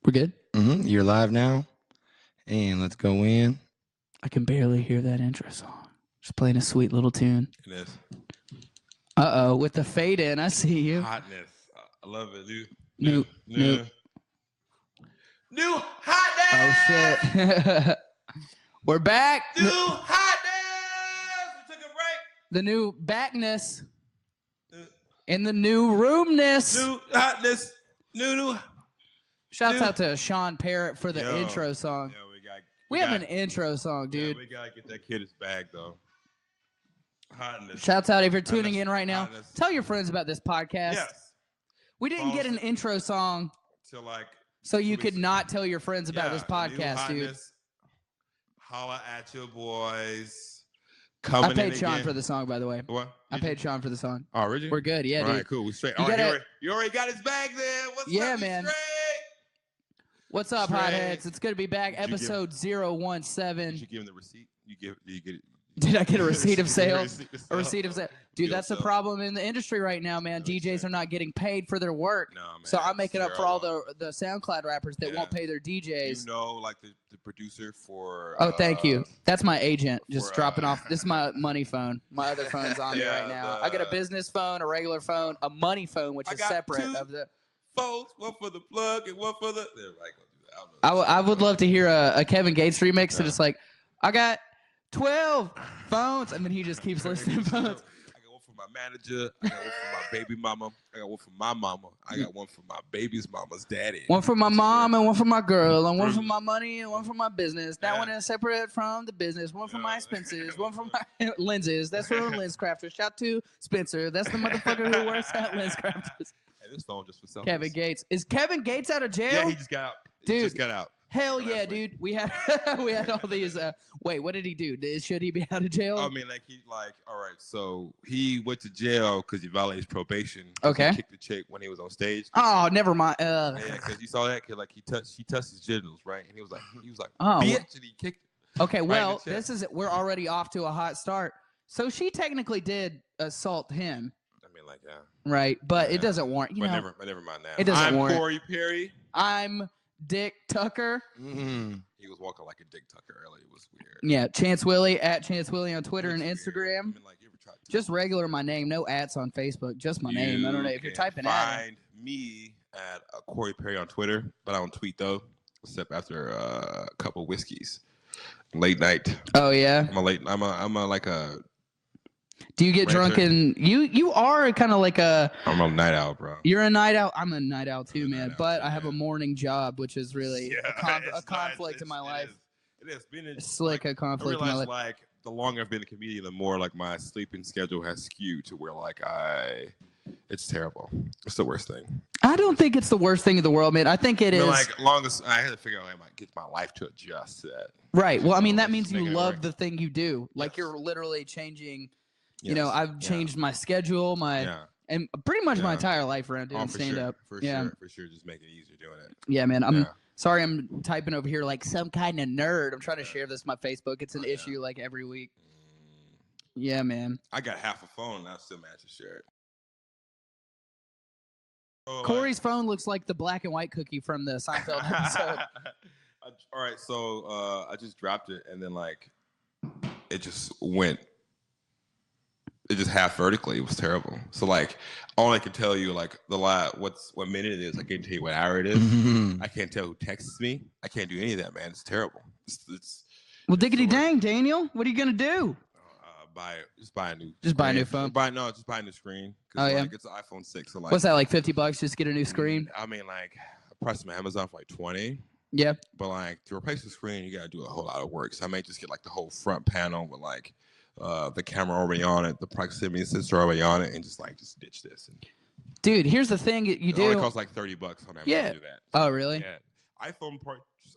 We're good? You're live now. And let's go in. I can barely hear that intro song. Just playing a sweet little tune. It is. Uh-oh, with the fade in, I see you. Hotness. I love it, dude. New Hotness! Oh, shit. We're back. New Hotness! We took a break. The new backness. In the new roomness. New Hotness. New. Shouts out to Sean Parrott for the intro song. Yeah, we have an intro song, dude. Yeah, we gotta get that kid his bag, though. Hotness. Shouts out if you're tuning in right now. Hotness. Tell your friends about this podcast. Yes. We didn't get an intro song so you could not tell your friends about this podcast, dude. Holla at your boys. I paid Sean for the song, by the way. What? I paid Sean for the song. Oh, really? We're good, yeah, dude. All right, cool. We straight. You already got his bag there. What's yeah, up, man. Straight? What's up, hotheads? It's good to be back. Episode 017. Did you give him the receipt? Did you get it? Did I get a receipt of sale? A receipt of sale. sale. Dude, that's the problem in the industry right now, man. DJs are not getting paid for their work. No, man, so I'm making up for all the SoundCloud rappers that won't pay their DJs. You know, like the producer for... Oh, thank you. That's my agent just dropping off. This is my money phone. My other phone's on me right now. I got a business phone, a regular phone, a money phone, which is separate of the... phones, one for the plug and one for the... I would love to hear a Kevin Gates remix that it's like, I got 12 phones, and then he just keeps listing phones. I got one for my manager. I got one for my baby mama. I got one for my mama. I got one for my baby's mama's daddy. One for my mom and one for my girl, and one for my money and one for my business. That one is separate from the business. One for my expenses. One for my lenses. That's from Lens Crafters. Shout to Spencer. That's the motherfucker who works at Lens Crafters. Hey, this phone just for selfies. Kevin Gates. Is Kevin Gates out of jail? Yeah, he just got out. Dude, just got out. Hell yeah, dude. We had all these. Wait, what did he do? Should he be out of jail? I mean, all right. So he went to jail because he violated probation. Okay. He kicked the chick when he was on stage. Oh, never mind. Yeah, because you saw that kid, like he touched his genitals, right? And he was like, oh, bitch, and he kicked it. Okay, well, we're already off to a hot start. So she technically did assault him. I mean, like, yeah. Right, but it doesn't warrant. Never mind that. It doesn't warrant. I'm Corey Perry. I'm Dick Tucker. Mm-hmm. He was walking like a Dick Tucker earlier. It was weird. Yeah, Chance Willie at Chance Willie on Twitter and Instagram. I mean, like, you ever tried to just regular my name, no ats on Facebook, just my name. I don't know if you're typing find me at Corey Perry on Twitter, but I don't tweet though, except after a couple whiskeys, late night. Oh yeah. I'm a Do you get drunk and you are kind of like a... I'm a night owl, bro. You're a night owl. I'm a night owl too, man. But I have a morning job, which is really a conflict in my life. It is. Being a conflict in my life. Like, the longer I've been a comedian, the more like my sleeping schedule has skewed to where like it's terrible. It's the worst thing. I don't think it's the worst thing in the world, man. I think it is. Like, longest I had to figure out how I might get my life to adjust to that. Right. Well, I mean, that means you love the thing you do. Like, you're literally changing... You know, I've changed my schedule, and pretty much my entire life around doing stand-up. For sure. Just make it easier doing it. Yeah, man. I'm sorry I'm typing over here like some kind of nerd. I'm trying to share this on my Facebook. It's an issue like every week. Yeah, man. I got half a phone and I still managed to share it. Corey's phone looks like the black and white cookie from the Seinfeld episode. All right, so I just dropped it and then like it just went. It just half vertically. It was terrible. So like, all I can tell you like what minute it is. I can't tell you what hour it is. Mm-hmm. I can't tell who texts me. I can't do any of that, man. It's terrible. Well, diggity dang, Daniel. What are you gonna do? Just buy a new. Just buy a new phone. Just buy a new screen. Oh yeah. Like, it's an iPhone 6. So like, what's that, like $50? Just get a new screen. I mean, like I priced them on Amazon for like $20. Yeah. But like to replace the screen, you gotta do a whole lot of work. So I may just get like the whole front panel with like. The camera already on it, the proximity sensor already on it, and just ditch this. Dude, here's the thing you do. It only costs like $30 on Amazon to do that. Oh, really? Yeah. iPhone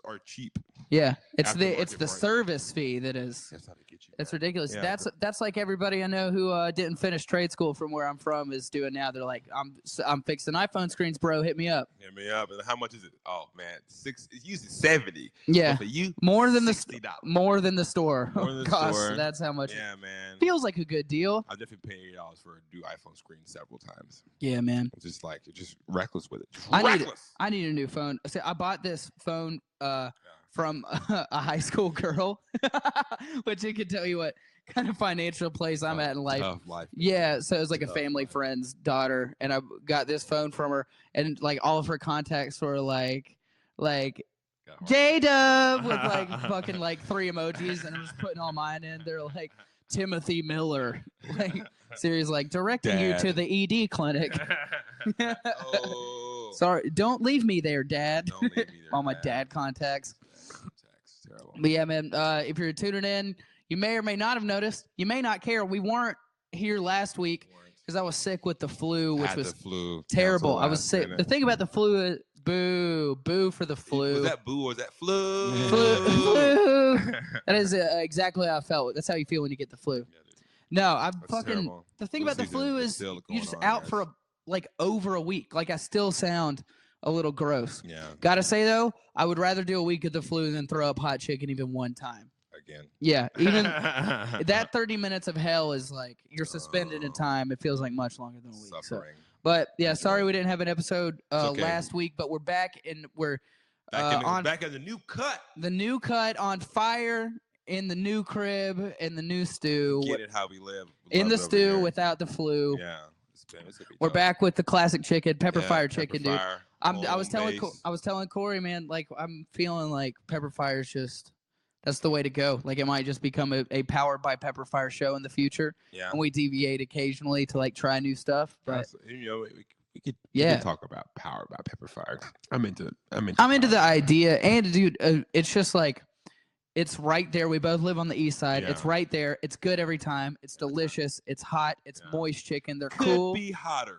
are cheap. Yeah, it's the Aftermarket price. service fee that is. That's how they get you. It's man. ridiculous. Yeah, That's like everybody I know who didn't finish trade school from where I'm from is doing now. They're like, I'm fixing iPhone screens, bro. Hit me up. Hit me up. And how much is it? Oh man, it's usually 70. Yeah, But for you, more than $60. more than the store More than the costs. store. That's how much. Yeah, man. Feels like a good deal. I've definitely paid $8 for a new iPhone screen several times. Yeah, man. It's just like you're just reckless with it. Just I reckless. need a new phone. So I bought this phone from a high school girl, which it can tell you what kind of financial place I'm at in life. Tough life. Yeah, so it was like a family friend's daughter, and I got this phone from her, and like all of her contacts were like J-Dub with like fucking like 3 emojis, and I'm just putting all mine in. They're like Timothy Miller, like seriously, like directing you to the ED clinic. Oh. Sorry, don't leave me there, Dad. Don't leave me there, all my man. dad contacts. Terrible. But yeah, man, if you're tuning in, you may or may not have noticed. You may not care. We weren't here last week because I was sick with the flu, which was the flu. terrible. Canceled I was last sick. minute. The thing about the flu is boo for the flu. Was that boo or was that flu? Flu. That is exactly how I felt. That's how you feel when you get the flu. Yeah, dude. No, I'm That's fucking. terrible. The thing Flu about the season flu is is still you're going just on, out guys. for over a week. Like I still sound a little gross. Yeah. Gotta say though, I would rather do a week of the flu than throw up hot chicken even one time. Again. Yeah, even that 30 minutes of hell is like you're suspended in time. It feels like much longer than a week. So. Suffering. But yeah, sorry we didn't have an episode okay. last week, but we're back and we're Back in the new cut. the new cut on fire in the new crib in the new stew. Get it how we live. In Love the it over stew here. without the flu. Yeah. It's gonna be We're tough. back with the classic chicken, pepper fire chicken, dude. Fire, I was telling base. I was telling Corey, man, like I'm feeling like pepper fire is just that's the way to go. Like it might just become a powered by pepper fire show in the future. Yeah. And we deviate occasionally to like try new stuff. But You know, we could Yeah. talk about power by pepper fire. I'm into it. I'm into the idea, and dude, it's just like it's right there. We both live on the east side. Yeah. It's right there. It's good every time. It's delicious. It's hot. It's moist chicken. They're Could cool. be hotter.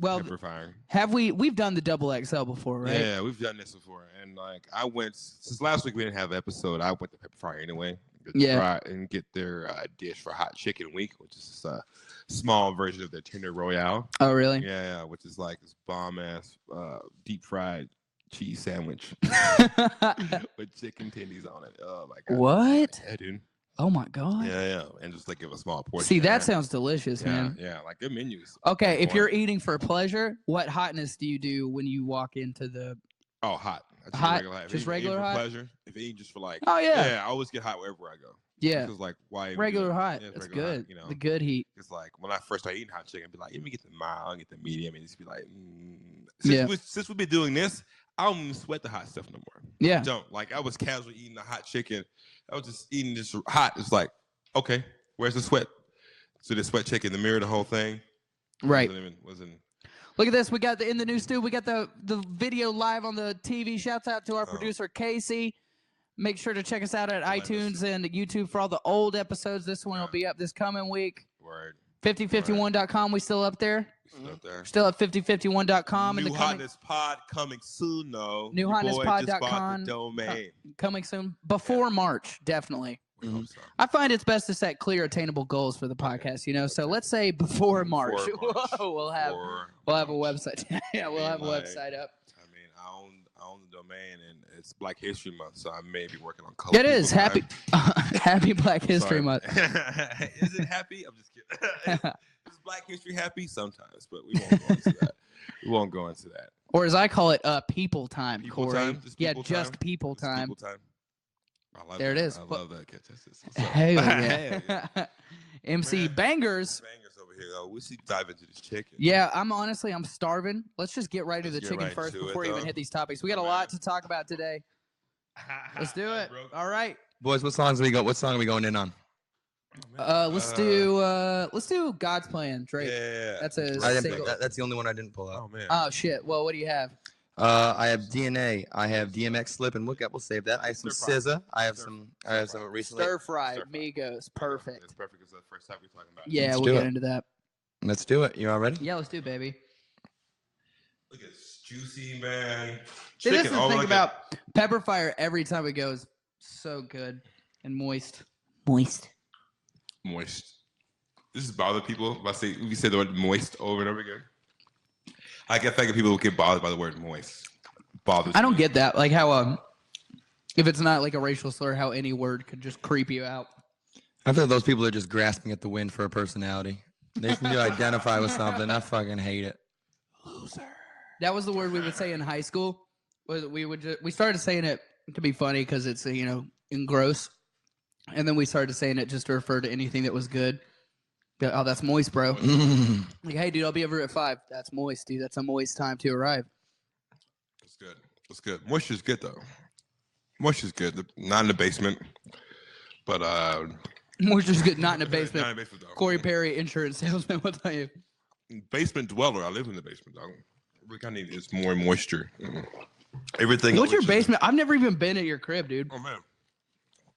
Well, Pepper fire. we've done the double XL before, right? Yeah, we've done this before, and like I went since last week we didn't have an episode. I went to Pepper Fire anyway. Try and get their dish for Hot Chicken Week, which is a small version of their Tender Royale. Oh, really? Yeah, which is like this bomb ass deep fried cheese sandwich with chicken tendies on it. Oh my god! What? Yeah, dude. Oh my god. Yeah, and just like give a small portion. See, that of sounds delicious, man. Yeah, like good menus. Okay, on if you're point. eating for pleasure, what hotness do you do when you walk into the? Oh, hot. I just Hot? regular hot. If Just eating regular for hot? pleasure. If eating just for like. Oh yeah. I always get hot wherever I go. Yeah. Because like why even Regular do that? hot. Yeah, it's That's regular hot, good. you know. The good heat. It's like when I first started eating hot chicken, I'd be like, let me get the mild, get the medium, and just be like, Yeah. Since we've been doing this, I don't even sweat the hot stuff no more. Yeah. Don't like I was casually eating the hot chicken. I was just eating this hot. It's like, okay, where's the sweat? So the sweat chicken, the mirror, the whole thing. Right. Wasn't Look at this. We got in the new stew. We got the video live on the TV. Shouts out to our producer Casey. Make sure to check us out at iTunes and YouTube for all the old episodes. This one will be up this coming week. Word. 5051.com. We still up there? Still up there. Still at 5051.com. New and the coming, Hotness Pod coming soon, though. NewHotnessPod.com. Just bought the domain. coming soon. Before March, definitely. We hope so. I find it's best to set clear, attainable goals for the podcast, you know? So let's say before March. Before March. we'll have a website. Yeah, we'll have a website up. I mean, I own the domain, and it's Black History Month, so I may be working on color. It is. Happy Happy Black History Sorry. Month. Is it happy? I'm just kidding. Is Black History happy? Sometimes, but we won't go into that. We won't go into that. Or as I call it, people time, People Corey. time? Just Yeah, people just time? people Just time. people time. I love There it that. is. I Well- love that. What's up? Hell Hell yeah. MC Man. Bangers. Bangers over here. Oh, we should dive into this chicken. Yeah, I'm starving. Let's just get right to the Let's get chicken right first to it, before we even though. hit these topics. We got a lot to talk about today. Let's do it. All right. Boys, what songs we got? What song are we going in on? Let's do God's Plan, Drake. Yeah. That's a I didn't single. pick, that's the only one I didn't pull out. Oh man. Oh shit. Well, what do you have? I have DNA. I have DMX Slip and Look Up. We'll save that. I have some Stir fry. SZA. I have some recently. Stir fried Stir fry. Migos. Perfect. That's perfect. It's the first time we're talking about. Yeah, Let's we'll do get it. into that. Let's do it. You all ready? Yeah, let's do it, baby. Look at it's juicy, man. See, this is Chicken. the Oh, thing look about pepper fire. Every time it goes, so good and moist. Moist. moist. This is bother people. If I say we say the word moist over and over again. I get think people get bothered by the word moist. Bothers. I don't me. get that. Like how if it's not like a racial slur, how any word could just creep you out. I feel like those people are just grasping at the wind for a personality. They just need to identify with something. I fucking hate it. Loser. That was the word we would say in high school. We started saying it to be funny because it's and gross, and then we started saying it just to refer to anything that was good. Oh, that's moist, bro. Like, hey, dude, I'll be over at 5. That's moist, dude. That's a moist time to arrive. It's good. It's good. Moisture's good though. Moisture's good. Not in the basement, but Moisture's good, not in the basement. not in the basement though. Corey Perry, insurance salesman, will tell you. Basement dweller. I live in the basement, dog. What I need is more moisture. Everything. What's your else is- basement? I've never even been at your crib, dude. Oh man,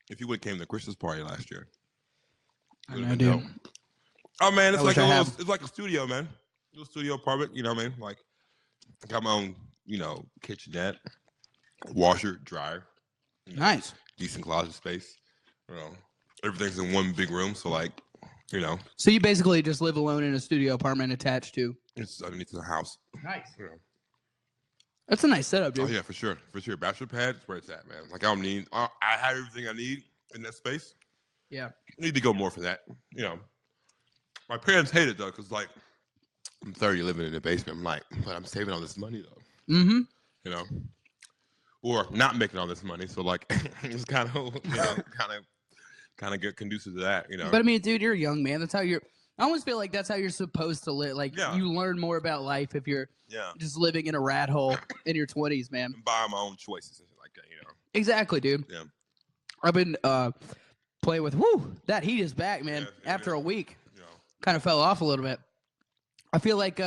if you would have came to the Christmas party last year, I would've know, been dude. dope. Oh man, it's I like wish a I little, had. it's like a studio, man. Little studio apartment. You know what I mean? Like, I got my own, kitchenette, washer, dryer, Nice. decent closet space. Everything's in one big room. So like, So you basically just live alone in a studio apartment attached to. it's underneath the house. Nice. You know. That's a nice setup, Oh dude. yeah, for sure. Bachelor pad is where it's at, man. Like I don't need. I have everything I need in that space. Yeah. Need to go more for that. My parents hate it though, cause like I'm 30, living in the basement. I'm like, but I'm saving all this money though. Mm-hmm. Or not making all this money. So like, it's kind of get conducive to that. But I mean, dude, you're a young man. That's how you're. I almost feel like that's how you're supposed to live. Like Yeah. you learn more about life if you're Yeah. just living in a rat hole in your 20s, man. And buy my own choices and shit like that. Exactly, dude. Yeah. I've been playing with. That heat is back, man. Yeah, After yeah. a week, kind of fell off a little bit. I feel like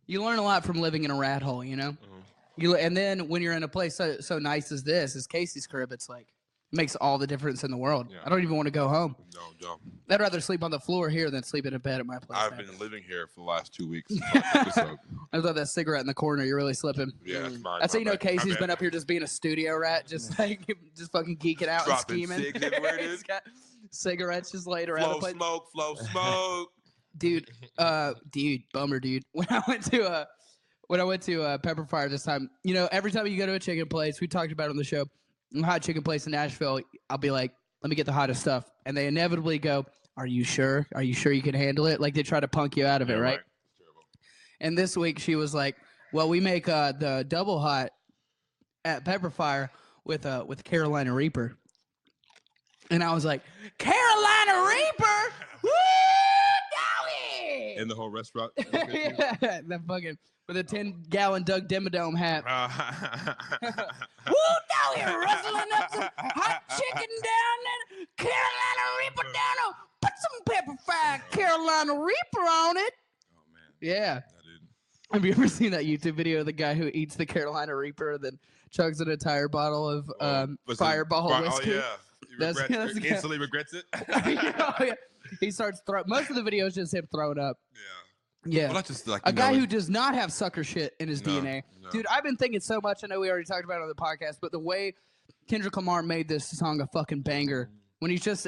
you learn a lot from living in a rat hole, and then when you're in a place so nice as this, as Casey's crib, it's like it makes all the difference in the world. Yeah. I don't even want to go home. No, don't. I'd rather sleep on the floor here than sleep in a bed at my place. I've man. been living here for the last 2 weeks. I thought that cigarette in the corner. You're really slipping. Yeah, it's mine. That's how you know My bad. Casey's My been bad. up here just being a studio rat, just like just fucking geeking out Dropping and scheming. cigs everywhere, dude. He's got cigarettes just laid around the place. Flow smoke. Dude, bummer, dude. When I went to Pepper Fire this time, every time you go to a chicken place, we talked about it on the show, hot chicken place in Nashville, I'll be like, let me get the hottest stuff, and they inevitably go, are you sure? Are you sure you can handle it? Like they try to punk you out of it, right? It's terrible. And this week she was like, well, we make the double hot at Pepper Fire with Carolina Reaper, and I was like, Carolina Reaper, woo! In the whole restaurant. Yeah, that fucking with a 10-gallon Doug Dimmadome hat. Woo, down here, rustling up some hot chicken down there. Carolina Reaper down there. Put some Pepper Fire Carolina Reaper on it. Oh man. Yeah. I did. Have you ever seen that YouTube video of the guy who eats the Carolina Reaper and then chugs an entire bottle of Fireball whiskey? Oh yeah. That's the guy. Instantly regrets it. Yeah. He starts throwing. Most of the video is just him throwing up. Yeah. Yeah. Well, that's just like A guy who does not have sucker shit in his No, DNA. no. Dude, I've been thinking so much. I know we already talked about it on the podcast, but the way Kendrick Lamar made this song a fucking banger. When he's just,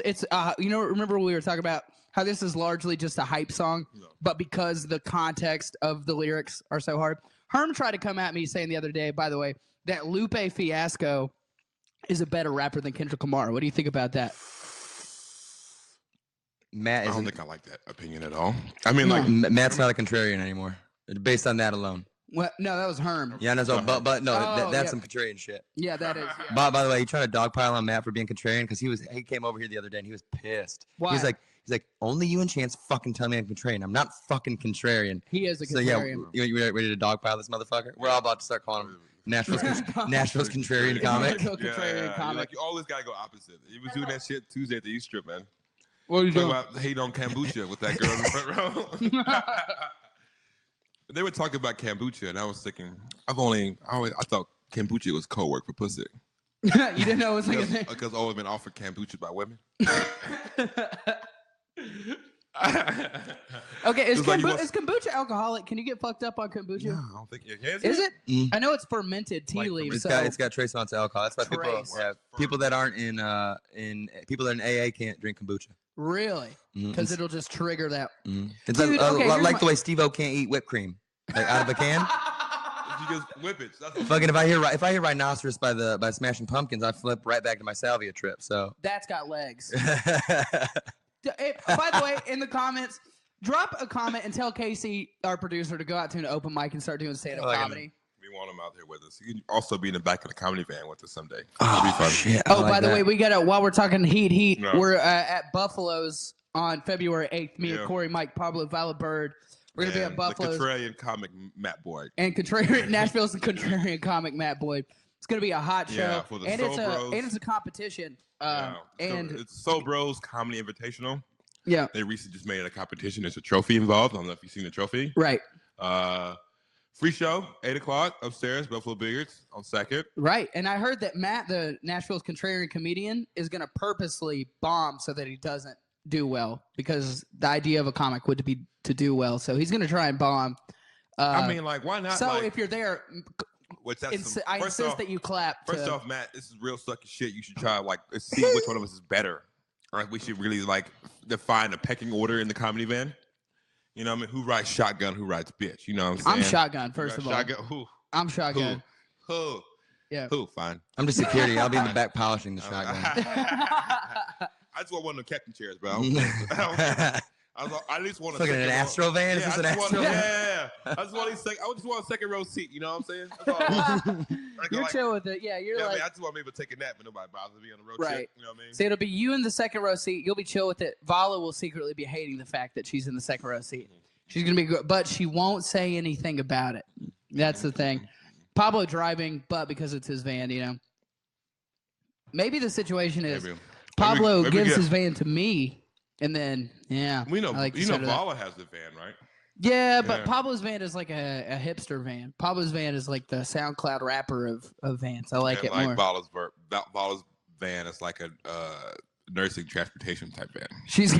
remember we were talking about how this is largely just a hype song, No. but because the context of the lyrics are so hard. Herm tried to come at me saying the other day, by the way, that Lupe Fiasco is a better rapper than Kendrick Lamar. What do you think about that? Matt I don't isn't. think I like that opinion at all. I mean, No. like, Matt's not a contrarian anymore. Based on that alone. What? No, that was Herm. Yeah, no, so, but no, Oh, that's yeah. some contrarian shit. Yeah, that is. Yeah. By the way, you trying to dogpile on Matt for being contrarian because he came over here the other day and he was pissed. Why? He's like, only you and Chance fucking tell me I'm contrarian. I'm not fucking contrarian. He is a So yeah, contrarian. you ready to dogpile this motherfucker? We're all about to start calling him Nashville's contrarian comic. Nashville contrarian You're comic. like, you always gotta go opposite. He was doing that shit Tuesday at the East Strip, man. What are you Talking doing? about hate on kombucha with that girl in the front row. They were talking about kombucha, and I was thinking, I thought kombucha was code word for pussy. You didn't know it was like a thing. Because I've always been offered kombucha by women. Okay, is, It's like is kombucha alcoholic? Can you get fucked up on kombucha? No, I don't think it is. Is it? Mm. I know it's fermented tea Like leaves. It's got trace amounts of alcohol. That's why Trace. people that aren't in people that are in AA can't drink kombucha. Really? Mm. Because it'll just trigger that. Mm. It's Dude, okay, here's like my- the way Steve-O can't eat whipped cream like out of a can. You just whip it. That's Fucking if I hear rhinoceros by Smashing Pumpkins, I flip right back to my salvia trip. So That's got legs. By the way, in the comments, drop a comment and tell Casey, our producer, to go out to an open mic and start doing stand-up comedy. We want him out there with us. He can also be in the back of the comedy van with us someday. oh It'll be fun. shit! Oh, by the way, we got to, while we're talking heat, No. we're at Buffalo's on February 8th. Me Yeah. and Corey, Mike, Pablo, Violet Bird. We're going to be at And Buffalo's. The contrarian comic Matt Boyd. And Nashville's contrarian comic Matt Boyd. It's going to be a hot show. Yeah, for the and Soul Bros. it's a competition. It's Soul Bros Comedy Invitational. Yeah. They recently just made it a competition. There's a trophy involved. I don't know if you've seen the trophy. Right. Free show, 8 o'clock upstairs, Buffalo Billiards on 2nd. Right. And I heard that Matt, the Nashville's contrarian comedian, is going to purposely bomb so that he doesn't do well, because the idea of a comic would be to do well. So he's going to try and bomb. I mean, like, why not? So like, if you're there, what's that? I insist that you clap. First off, Matt, this is real sucky shit. You should try, like, let's see which one of us is better. Like, we should really, like, define a pecking order in the comedy van. You know what I mean? Who rides shotgun? Who rides bitch? You know what I'm saying? I'm shotgun, first of all. Shotgun. Who? I'm shotgun. Who? Yeah. Who? Fine. I'm just security. I'll be in the back polishing the Oh, shotgun. I just want one of the captain chairs, bro. I at least want a Looking at an second row. Astro van? Is Yeah, this I an just Astro want, van? yeah. I just want a second row seat. You know what I'm saying? That's all I want. Like, You're like, chill with it. Yeah, you're yeah, like, I, mean, I just want to be able to take a nap, but nobody bothers me on the road Right. trip. You know what I mean? see, it'll be you in the second row seat. You'll be chill with it. Vala will secretly be hating the fact that she's in the second row seat. She's going to be good, but she won't say anything about it. That's the thing. Pablo driving, but because it's his van, you know. Maybe the situation is Maybe. Pablo Maybe gives get- his van to me, and then, yeah. We know, I like the you know, sound of that. Vala has the van, right? Yeah, but Yeah. Pablo's van is like a hipster van. Pablo's van is like the SoundCloud rapper of vans. I like And it more. Vala's van is like a nursing transportation type van. She's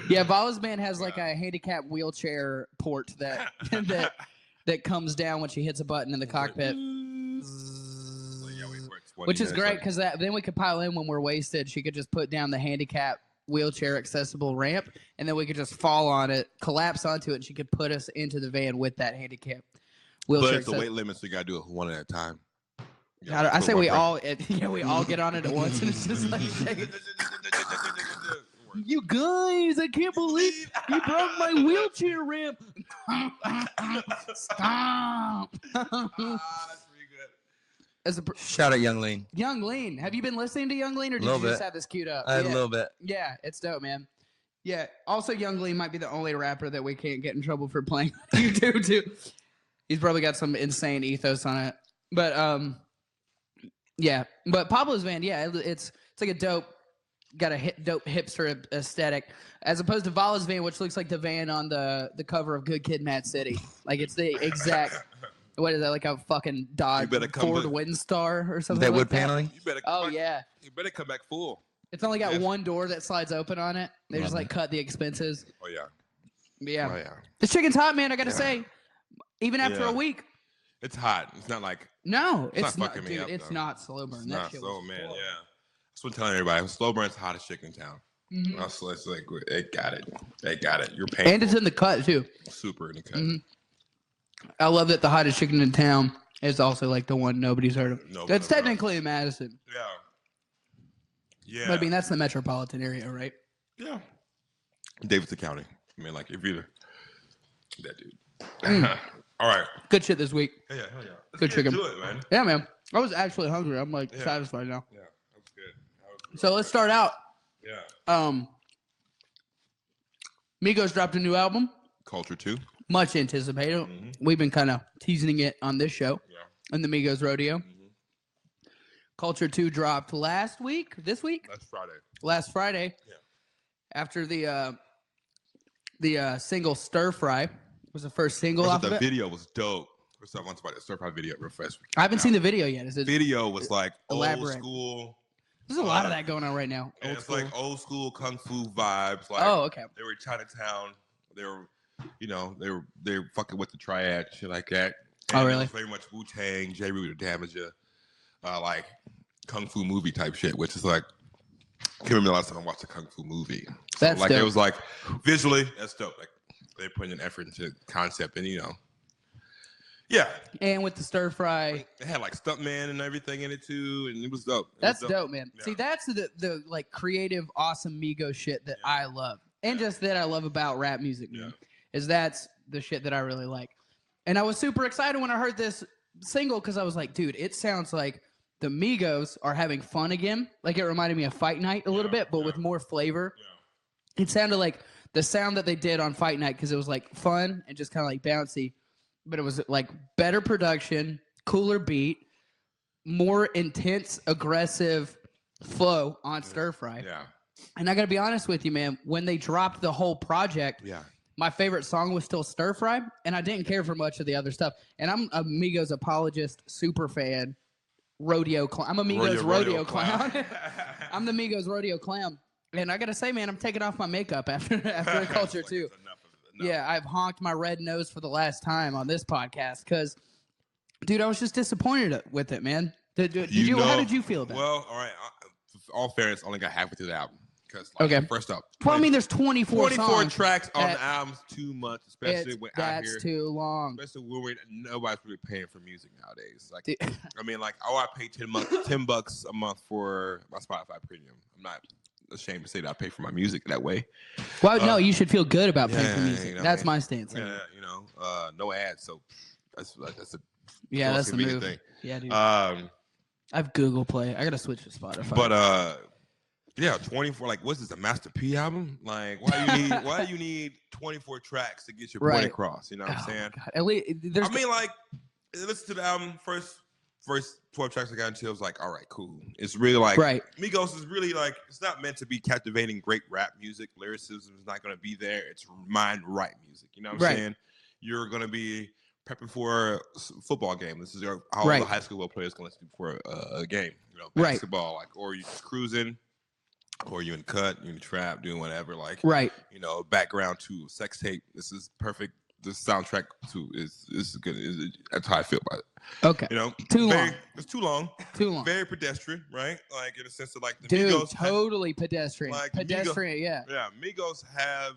yeah. Vala's van has like a handicap wheelchair port that that comes down when she hits a button in the cockpit, So, yeah, we worked 20 which is minutes, great like- because then we could pile in when we're wasted. She could just put down the handicap wheelchair accessible ramp, and then we could just fall on it, collapse onto it, and she could put us into the van with that handicap wheelchair. But it's a access- weight limit, so you gotta do it one at a time. You I gotta say put we one all we all get on it at once, and it's just like. You guys, I can't believe you broke my wheelchair ramp. Stop. That's pretty good. As a Shout out Young Lean. Young Lean, have you been listening to Young Lean, or did you Little just bit. have this queued up? I had yeah. a little bit. Yeah, it's dope, man. Yeah. Also, Young Lean might be the only rapper that we can't get in trouble for playing on YouTube too. He's probably got some insane ethos on it, but yeah. But Pablo's van, yeah, it's like a dope. Got a dope hipster aesthetic, as opposed to Vala's van, which looks like the van on the cover of Good Kid, Mad City. Like it's the exact. What is that? Like a fucking Dodge better come Ford to- Windstar or something. That like wood that. paneling. You better. Oh come back- yeah, You better come back full. it's only got Yeah. one door that slides open on it. They just Love like cut the expenses. Oh yeah. But yeah, Oh yeah. this chicken's hot, man. I gotta Yeah. say, even after Yeah. a week. It's hot. It's not like No, It's it's not not, fucking me dude. up, It's though. not slow burn. it's That not shit so was man. full. Yeah. That's what I'm telling everybody. Slow burn's the hottest chick in town. Mhm. That's it's like they got it. They got it. You're paying. And it's in the cut too. super in the cut. Mhm. I love that the hottest chicken in town is also like the one nobody's heard of. Nobody It's ever heard of. technically in Madison, Yeah. Yeah. but I mean that's the metropolitan area, right? yeah. Davidson County. I mean, like if you're that dude. Mm. All right. Good shit this week. Yeah. Hell yeah. Let's Good get chicken. into it, man. Yeah, man. I was actually hungry. I'm like Yeah. satisfied now. Yeah. That was good. That was So let's start out. Yeah. Migos dropped a new album, Culture 2. much anticipated. Mhm. We've been kind of teasing it on this show, Yeah. in the Migos Rodeo. Mhm. Culture 2 dropped this week, That's Friday. last Friday. Yeah. After the single Stir Fry was the first single Also, off of the it. video was dope. What's up? Once about the stir fry video real fast. I haven't seen the video yet. Is it? Video was like old Elaborate. school. There's a lot of that going on right now. And Old it's school. like old school kung fu vibes. Like, Oh, okay. they were Chinatown. They were, they were fucking with the triad, shit like that. And Oh, really? It was very much Wu-Tang, J. Rue the Damager, like kung fu movie type shit, which is like, I can't remember the last time I watched a kung fu movie. So, That's like, dope. it was like, visually, that's dope. Like, they're putting an effort into concept and, yeah. And with the stir fry. It had like stuntman and everything in it too, and it was dope. That's dope, man. Yeah. See, that's the like creative, awesome Migos shit that I love. And just that I love about rap music, man. Is that's the shit that I really like. And I was super excited when I heard this single because I was like, dude, it sounds like the Migos are having fun again. Like it reminded me of Fight Night a little bit, but with more flavor. Yeah. It sounded like the sound that they did on Fight Night because it was like fun and just kind of like bouncy. But it was like better production, cooler beat, more intense, aggressive flow on Stir Fry. Yeah. And I got to be honest with you, man. When they dropped the whole project, my favorite song was still Stir Fry, and I didn't care for much of the other stuff. And I'm a Migos apologist, super fan, rodeo clown. I'm a Migos rodeo clown. I'm the Migos rodeo clown. And I got to say, man, I'm taking off my makeup after the culture, too. Yeah, I've honked my red nose for the last time on this podcast because, dude, I was just disappointed with it, man. How did you feel about it? Well, all right. All fairness, only got halfway through the album. Because, first up, well, I mean, there's 24 songs. tracks on the album's too much, especially when out here. That's too long. Especially when nobody's really paying for music nowadays. Like, I mean, like, I pay $10 a month for my Spotify Premium. I'm not ashamed to say that I pay for my music that way. Well, no, you should feel good about paying for music. That's my stance. Yeah, no ads, so that's a that's the move. Thing. Yeah, dude. I have Google Play. I gotta switch to Spotify. But 24. Like, what's this? A Master P album? Like, why do you need 24 tracks to get your point across? You know what I'm saying? God. At least like, listen to the album first 12 tracks I got into. I was like, all right, cool. It's really like Migos is really like, it's not meant to be captivating great rap music. Lyricism is not going to be there. It's mind right music. You know what I'm saying? You're going to be prepping for a football game. This is how the high school players going to listen for a game. Basketball, like, or you just cruising, or you in cut, you in trap, doing whatever. Like, background to a sex tape. This is perfect. The soundtrack too is good. That's how I feel about it. Okay. Too long. It's too long. Too long. Very pedestrian, right? Like in a sense of like the Dude, Migos totally pedestrian. Like pedestrian, Yeah, Migos have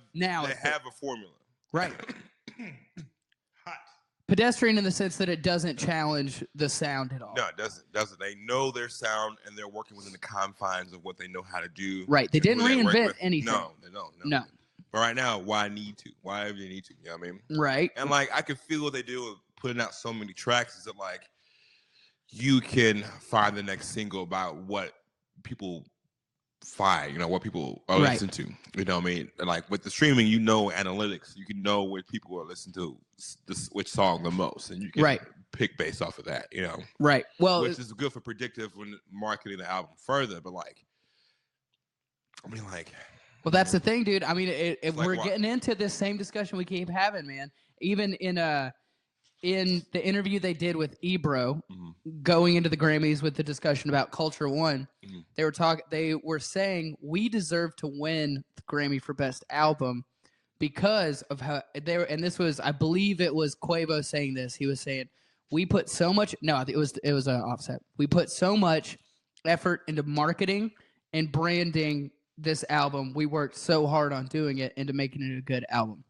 a formula. Right. Hot. Pedestrian in the sense that it doesn't challenge the sound at all. No, it doesn't. They know their sound and they're working within the confines of what they know how to do. Right. They didn't reinvent anything. No, they don't. No. But right now, why need to? Why do you need to? You know what I mean? Right. And like, I can feel what they do with putting out so many tracks is that like, you can find the next single about what people find, what people are listening to. You know what I mean? And like with the streaming, analytics, you can know what people are listening to which song the most. And you can pick based off of that, Right. Well, which is good for predictive when marketing the album further. But like, well, that's the thing, dude. I mean, if we're getting into this same discussion we keep having, man. Even in the interview they did with Ebro, going into the Grammys with the discussion about Culture One, they were saying we deserve to win the Grammy for Best Album because of how they were. And this was, I believe, it was Quavo saying this. He was saying we put so much. No, I think it was Offset. We put so much effort into marketing and branding this album. We worked so hard on doing it into making it a good album.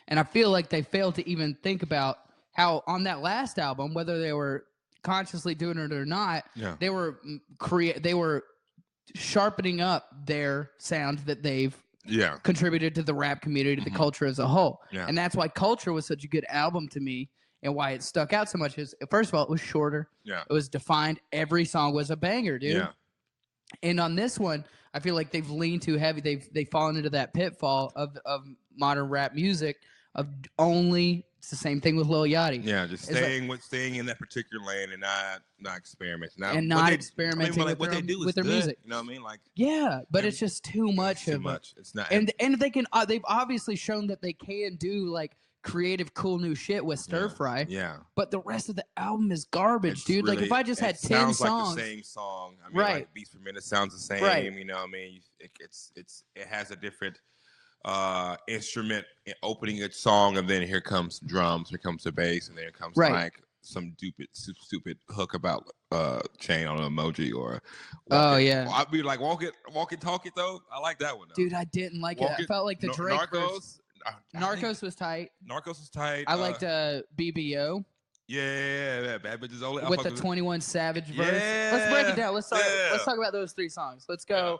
And I feel like they failed to even think about how on that last album, whether they were consciously doing it or not, they were sharpening up their sound that they've contributed to the rap community, to the culture as a whole. And that's why Culture was such a good album to me and why it stuck out so much is, first of all, it was shorter. It was defined. Every song was a banger, dude. And on this one, I feel like they've leaned too heavy. They've fallen into that pitfall of modern rap music of only. It's the same thing with Lil Yachty. Yeah, just staying in that particular lane and not experimenting. Now, and not experimenting with their music. You know what I mean? Like, but it's just too much. Too much. It's not. And they can. They've obviously shown that they can do like creative, cool new shit with Stir Fry. Yeah. But the rest of the album is garbage, It's dude. Like really- if I just had it 10 sounds songs, like the same song. I mean, Right. like beats per minute sounds the same. Right. You know what I mean? It has a different instrument opening its song, and then here comes drums, here comes the bass, and then here comes Right. like some stupid hook about chain on an emoji or Oh, it. yeah. I'd be like walk it talk it though. I like that one though. dude, I didn't like Walk it. I it- felt like the Drake Narcos. verse. I think Narcos was tight. Narcos was tight. I liked BBO yeah, Bad Bitches Only. I with fuck the with it. 21 Savage verse. Let's break it down. Let's talk about those 3 songs. Let's go.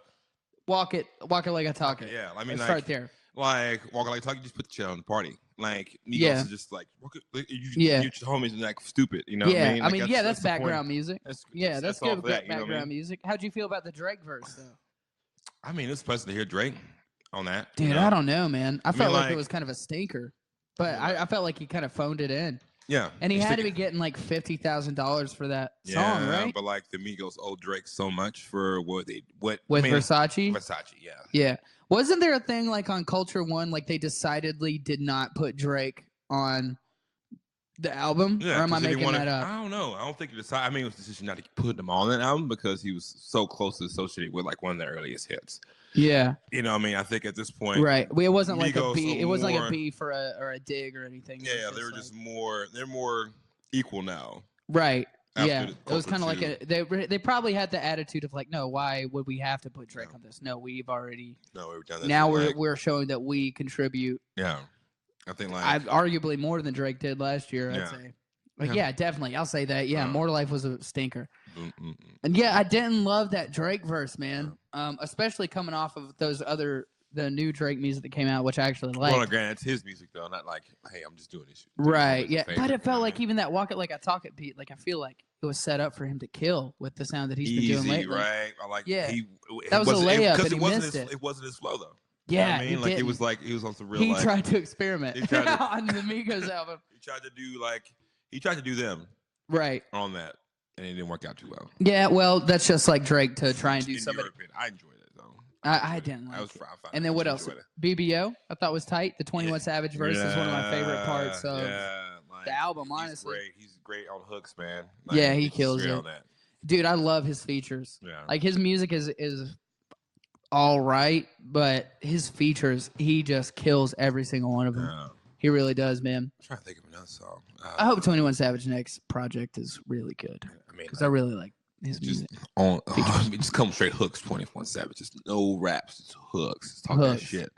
Walk it like I talk it. Yeah, I mean, Let's like, start there. like walking like talk, you just put the shit on the party. Like Migos Yeah. is just like you Yeah. your homies are like stupid, you know Yeah, what I mean? Like, that's the point. background music. That's That's all good for that, you know what I background mean? music. How'd you feel about the Drake verse though? I mean, it's pleasant to hear Drake on that. Dude, you know? I don't know, man. I felt like like- it was kind of a stinker, but I felt like he kind of phoned it in, Yeah. and he He's had to be thinking- getting like $50,000 for that yeah, song, right? But like the Migos owe Drake so much for what With I mean, Versace. Versace, yeah. Yeah. Wasn't there a thing like on Culture One, like they decidedly did not put Drake on the album? Yeah, or am I 'cause they making wanted- that up? I don't know. I don't think it decided. I mean, it was a decision not to put him on that album because he was so closely associated with like one of their earliest hits. Yeah. You know what I mean? I think at this point, Right. Well, it wasn't like a Migos beat. are It wasn't like more- a beat for a dig or anything. It yeah, was they were like- just more. They're more equal now. right. after Yeah. the It was Culture kind of like two. they probably had the attitude of like, no, why would we have to put Drake on this? No, we've already No, we've done that. now shit, we're like, we're showing that we contribute. yeah. I think like I've arguably more than Drake did last year. I'd Yeah. say. Like, Yeah. yeah, definitely. I'll say that. Yeah, More Life was a stinker. mm. And yeah, I didn't love that Drake verse, man. Especially coming off of the new Drake music that came out, which I actually like. Well, granted, it's his music though, not like, hey, I'm just doing this. Right. It's Yeah. a But favorite, it felt you know like what I mean? even that Walk It Like I Talk It beat, like I feel like it was set up for him to kill with the sound that he's been doing Easy, lately. right? I like. Yeah. He, That was a layup, because and he wasn't missed his, it. It wasn't his flow though. Yeah. You know what I mean, like didn't. it was like he was on some real. He like, tried to experiment he tried to- on the Migos album. He tried to do them Right. on that, and it didn't work out too well. Yeah. Well, that's just like Drake to try and do In something. your opinion, I enjoyed it though. I didn't like I was it. fine. And then what else? Enjoyed it. BBO, I thought was tight. The 21 Savage verse is one of my favorite parts of like, the album, he's honestly. great. He's great on hooks, man. Yeah, he he's kills great it. on that. Dude, I love his features. Yeah. Like his music is all right, but his features, he just kills every single one of them. Yeah. He really does, man. I'm trying to think of another song. I hope 21 Savage next project is really good I mean, because I really like his just music. on just come straight hooks. 21 Savage, just no raps, just hooks. Just talking Hooks. shit.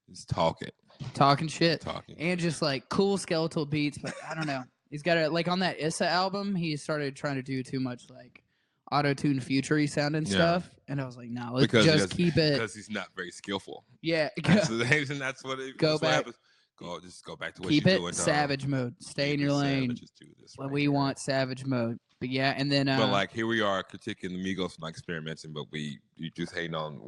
Just talking. Talking shit Talking. and just like cool skeletal beats, but I don't know. He's got a like on that Issa album. He started trying to do too much like auto-tune future-y sounding Yeah. stuff, and I was like, no, let's Because he just doesn't- keep it. because he's not very skillful. Yeah, That's the thing, and that's what it. Go that's what back. happens. Just go back to what keep you're it doing. dog. savage mode. Stay in Keep your it lane. savage, just do this What right we here. want, savage mode. But yeah, and then But like here we are critiquing the Migos for not experimenting, but we just hating on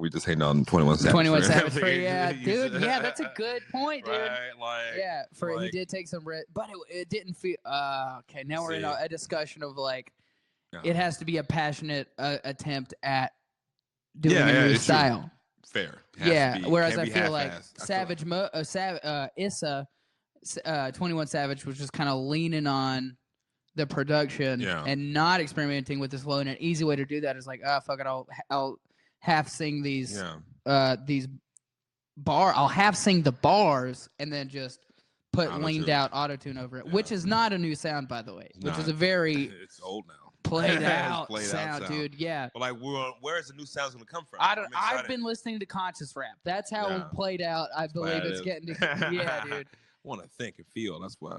21 Savage. 21 for Savage for everything. yeah, He's- dude. Yeah, that's a good point, dude. Right, like Yeah, for he like- did take some but it didn't feel. Okay, now we're in See. a discussion of like yeah. it has to be a passionate attempt at doing a new it's true. style. Fair. It has to Yeah, be- whereas can't I be feel like half-assed. Issa, 21 Savage was just kind of leaning on the production Yeah. and not experimenting with this flow. And an easy way to do that is like, fuck it, I'll half sing these I'll half sing the bars and then just put Auto-tune. leaned out auto-tune over it, Yeah. which is not a new sound, by the way, which is Not. a very It's old now. played It's out played out sound, sound. dude. Yeah. But like, where is the new sounds gonna come from? I don't. I'm I've excited. been listening to conscious rap. That's how Yeah. it played out. I believe what it it's is. getting to. Yeah, dude. Want to think and feel. That's why.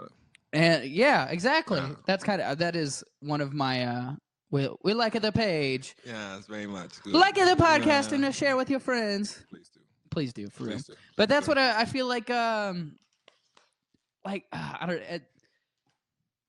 And yeah, exactly. Yeah. That's that is one of my we like it the page. Yeah, it's very much good. Like it the podcast Yeah. and to share with your friends. Please do. Please do for real. Please do. But that's Please what I feel like I don't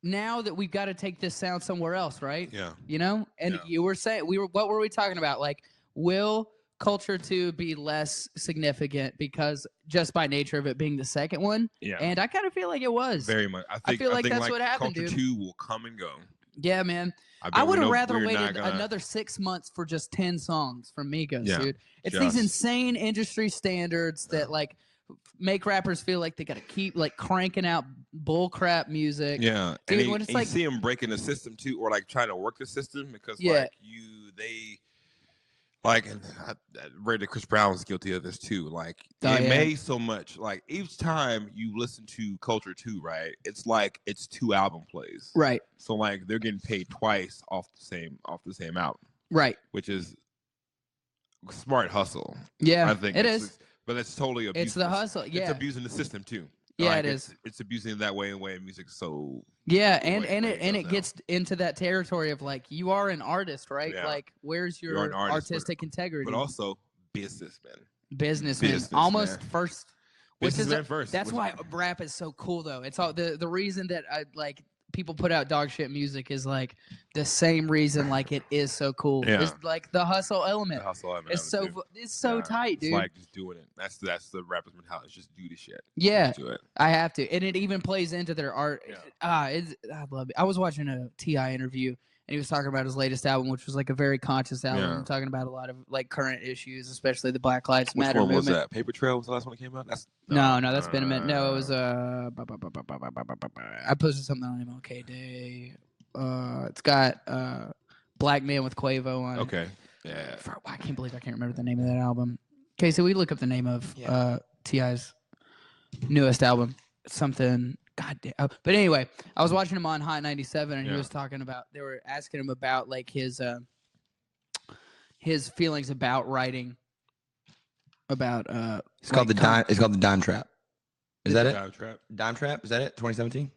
now that we've got to take this sound somewhere else, right? do. Yeah. You know? And Yeah. you were saying what were we talking about? Like, will Culture 2 be less significant because just by nature of it being the second one? Yeah. And I kind of feel like it was. Very much. I feel like think that's what happened, Culture dude. 2 will come and go. Yeah, man. bet I we would have know rather we're not waited gonna- another 6 months for just 10 songs from Migos, Yeah, dude. It's these just. insane industry standards that, like, make rappers feel like they got to keep like cranking out bull crap music. Yeah, Dude, and, when it's and like you see them breaking the system too, or like trying to work the system because Yeah. like they like, and I read that Chris Brown was guilty of this too. Like they made so much. Like each time you listen to Culture 2, right? It's like it's 2 album plays, right, so like they're getting paid twice off the same album, right. which is smart hustle. Yeah, I think it is. But it's totally abusing. It's the hustle. Yeah, it's abusing the system too. Yeah, like, it is. It's abusing that way and way music's so. Yeah, the and way it goes gets into that territory of like you are an artist, right? Yeah. Like where's You're your an artist, artistic integrity? but also businessman. Businessman. Almost first. Which is Businessman first. That's why rap is so cool though. It's all the reason that I like people put out dog shit music is like the same reason like it is so cool. Yeah. It's like the hustle element. The hustle element It's of it, so too. it's so Yeah. tight, dude. It's like just doing it. That's the rapper's mentality. Just do the shit. Yeah. Just do it. I have to, and it even plays into their art. Yeah. I love it. I was watching a T.I. interview, and he was talking about his latest album, which was like a very conscious album, Yeah. talking about a lot of like current issues, especially the Black Lives Which Matter one was movement. that? Paper Trail was the last one that came out. No, that's been a minute. No, it was I posted something on MLK Day. It's got Black Man with Quavo on it. Okay. Yeah. I can't believe I can't remember the name of that album. Okay, so we look up the name of T.I.'s newest album. Something. God damn. Oh, but anyway, I was watching him on Hot 97, and he was talking about. They were asking him about like his feelings about writing. About It's called the dime. It's called the Dime Trap. Is that it? Dime Trap. Dime Trap. Is that it? 2017.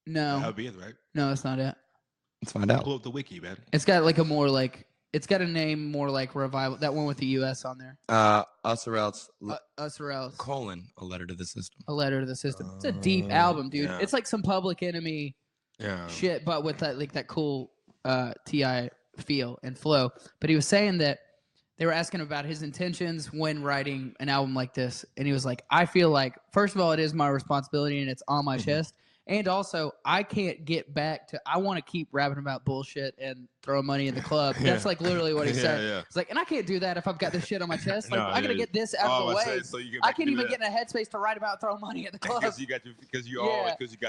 No, That would be it, right? no, that's not it. Let's find out. Pull up the wiki, man. It's got like a more like. It's got a name more like Revival. That one with the U.S. on there. Us or else. Us or Else. Colon. A letter to the system. A Letter to the System. It's a deep album, dude. Yeah. It's like some Public Enemy shit, but with that like that cool T.I. feel and flow. But he was saying that they were asking about his intentions when writing an album like this, and he was like, "I feel like first of all, it is my responsibility and it's on my chest." And also, I can't get back to. I want to keep rapping about bullshit and throwing money in the club. That's like literally what he said. Yeah. It's like, and I can't do that if I've got this shit on my chest. Like, No, I gotta get this out of the way. So you I can't even get in a headspace to write about throwing money at the club. because you got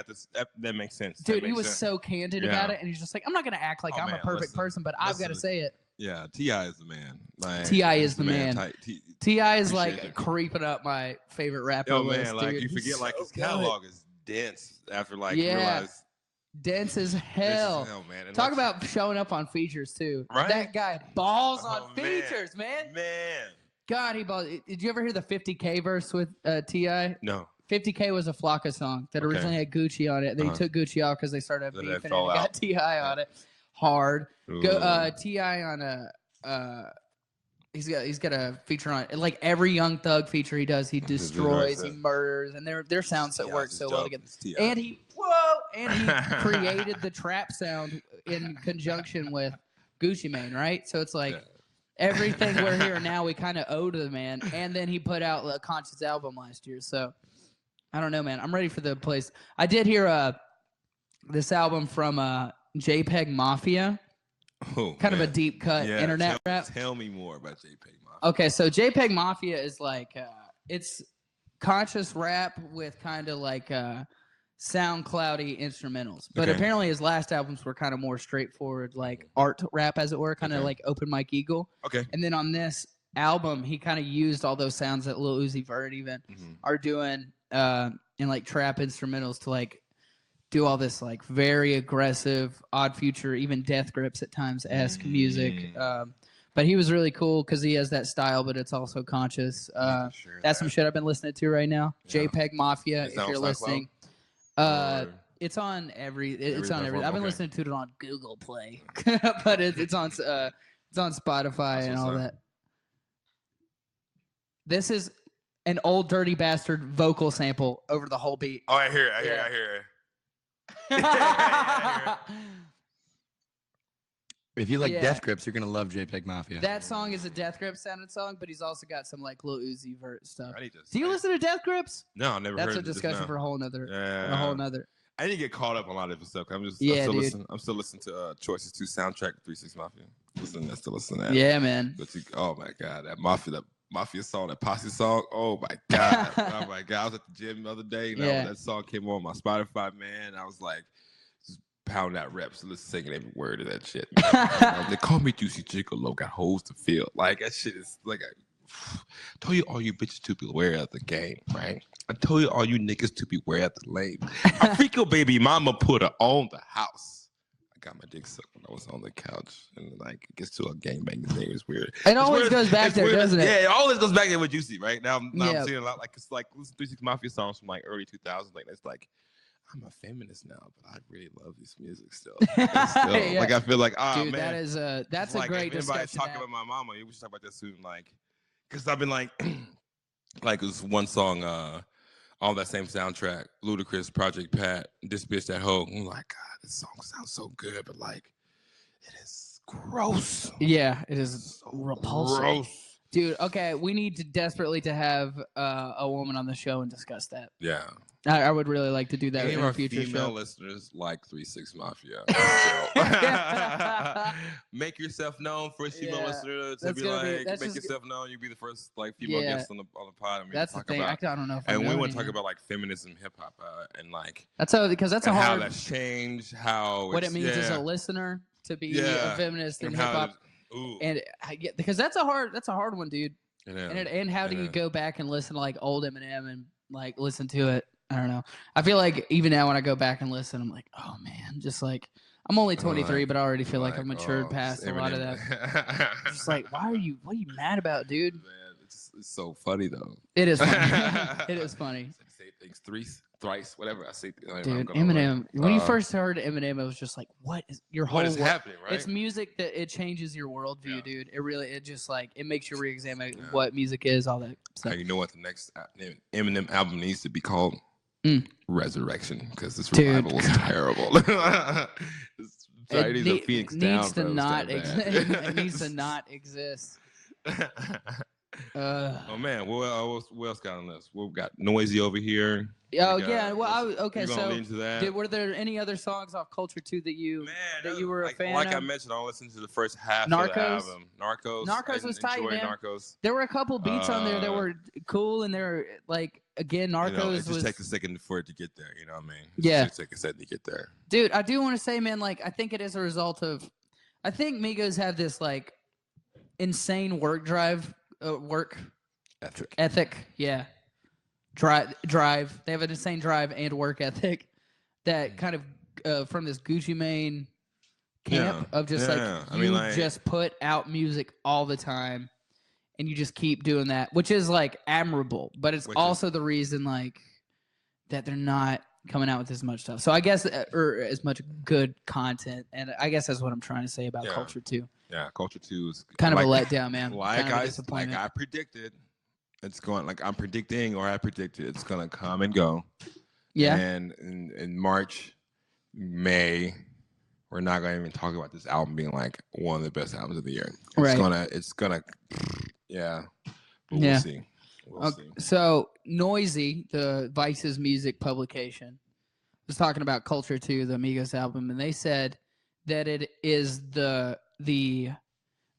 this. That makes sense. Dude, he was so candid about it, and he's just like, I'm not gonna act like I'm a perfect listen, person, but I've got to say it. Yeah, T.I. is the man. Like, T.I. is the man. T.I. is like Appreciate it. creeping up my favorite rapper Yo, list, man, like dude. you He's forget, like so his good. catalog is dense. After like Yeah. realize dense as this hell. is hell, man. And Talk like, about showing up on features too. Right? That guy balls Oh, on man. features, man. man. God, he balls. Did you ever hear the 50K verse with T.I.? No, 50K was a Flocka song that Okay. originally had Gucci on it. Then he took Gucci out because they started Then beefing it and fell it got out. T.I. on it. Hard. Go Ooh. T.I. on a he's got a feature on it. Like every Young Thug feature he does, he destroys, he murders, and their sounds that work so well together. And he created the trap sound in conjunction with Gucci Mane, right? So it's like everything we're hearing now we kind of owe to the man. And then he put out a conscious album last year. So I don't know, man. I'm ready for the place. I did hear this album from JPEG Mafia. Oh, Kind of man. a deep cut internet rap. Tell me more about JPEG Mafia. Okay, so JPEG Mafia is like it's conscious rap with kind of like sound cloudy instrumentals. But Okay. apparently his last albums were kind of more straightforward, like art rap, as it were, kind of Okay. like Open Mike Eagle. Okay. And then on this album, he kind of used all those sounds that Lil Uzi Vert even are doing in like trap instrumentals to like do all this like very aggressive, Odd Future, even Death Grips at times esque music. But he was really cool because he has that style, but it's also conscious. That's some shit I've been listening to right now. Yeah. JPEG Mafia, Is if that on you're SoundCloud? listening. Or- It's on every. It's Every on every. platform? I've been Okay. listening to it on Google Play, but it's on Spotify That's and what's all up. that. This is an old dirty bastard vocal sample over the whole beat. Oh, I hear it. I hear Yeah. it. I hear it. If you like Yeah. Death Grips, you're gonna love JPEG Mafia. That song is a Death Grips sounded song, but he's also got some like Lil Uzi Vert stuff. I need to. Do you listen to Death Grips? No, I never That's heard a of this discussion now. for a whole nother. Yeah. A whole nother. I need to get caught up on a lot of different stuff. I'm Yeah, still dude. listening. I'm still listening to Choices 2 soundtrack 3 6 Mafia. Still listen to that. Yeah, man. But oh my god, that Mafia, that Mafia song, that Posse song. Oh my god! Oh my god! I was at the gym the other day, and that song came on my Spotify, man. I was like, just pound that reps, so singing every word of that shit. They call me Juicy Gigolo, got holes to fill. Like that shit is like. I told you all you bitches to beware of the game, right? I told you all you niggas to beware of the lame. I freak your baby mama put her on the house. Got my dick sucked when I was on the couch, and like it gets to a gangbang thing. It's weird. It always goes back there, doesn't it? Yeah, it always goes back there with Juicy, right? Now I'm seeing a lot like it's like listen to 3 6 Mafia songs from like early 2000s. Like it's like I'm a feminist now, but I really love this music still. Yeah. Like I feel like dude, man, that's like, a great discussion. If anybody's talking about my mama, we should talk about that soon. Like, because I've been like, like this one song, on that same soundtrack, Ludacris, Project Pat, This Bitch That Hoe. I'm like, God, this song sounds so good, but like, it is gross. Yeah, it is so repulsive. Gross. Dude, okay, we need to desperately to have a woman on the show and discuss that. Yeah. I would really like to do that in a future female show. listeners like 3 6 Mafia. Make yourself known for a female listener to be like, make yourself known. You be the first like female guest on the pod. And that's the thing. I don't know if and we want to talk about like feminism, hip hop, and like because that's a hard how that's changed, how what it means as a listener to be a feminist in hip hop. And because that's a hard one, dude. And how do you go back and listen to like old Eminem and like listen to it? I don't know. I feel like even now when I go back and listen, I'm like, oh man, just like I'm only 23, but I already feel like I've matured past a lot of that. Just like, what are you mad about, dude? Man, it's so funny though. It is funny. It is funny. Say things thrice, whatever. I say, dude, Eminem. When you first heard Eminem, it was just like, what is your whole? What is happening? Right? It's music that it changes your worldview, dude. It just like it makes you re-examine what music is, all that stuff. You know what the next Eminem album needs to be called? Resurrection, because this revival was terrible. It needs to not exist. Oh man, what else got on this? We've got Noisy over here. Oh yeah, well, okay. So, were there any other songs off Culture 2 that you were a fan of? Like I mentioned, I listened to the first half Narcos? of the album. Narcos was tight, man. Narcos. There were a couple beats on there that were cool, and they're like again, Narcos it just takes a second for it to get there. You know what I mean? Yeah, it take a second to get there. Dude, I do want to say, man, like I think it is a result of, I think Migos have this like insane work ethic. Yeah. Drive. They have an insane drive and work ethic that kind of from this Gucci Mane camp of just just put out music all the time and you just keep doing that, which is like admirable, but it's also the reason like that they're not coming out with as much stuff. So I guess or as much good content, and I guess that's what I'm trying to say about Culture 2. Yeah, Culture 2 is kind of a letdown, man. Like I predicted. It's going like I'm predicting, or I predicted it's gonna come and go. Yeah. And in March, May, we're not gonna even talk about this album being like one of the best albums of the year. It's gonna, yeah. But we'll see. We'll see. So Noisy, the Vice's music publication, was talking about Culture 2, the Migos album, and they said that it is the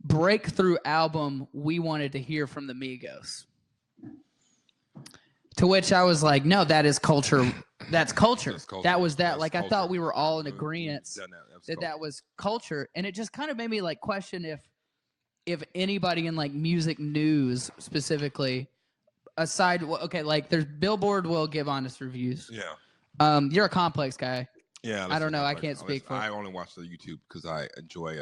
breakthrough album we wanted to hear from the Migos. To which I was like, no, that is culture. That's culture. That was that. Like, I thought we were all in agreement that was culture. And it just kind of made me like question if anybody in like music news specifically, aside, okay, like there's Billboard will give honest reviews. Yeah. You're a Complex guy. Yeah. I don't know. I can't speak for. I only watch the YouTube because I enjoy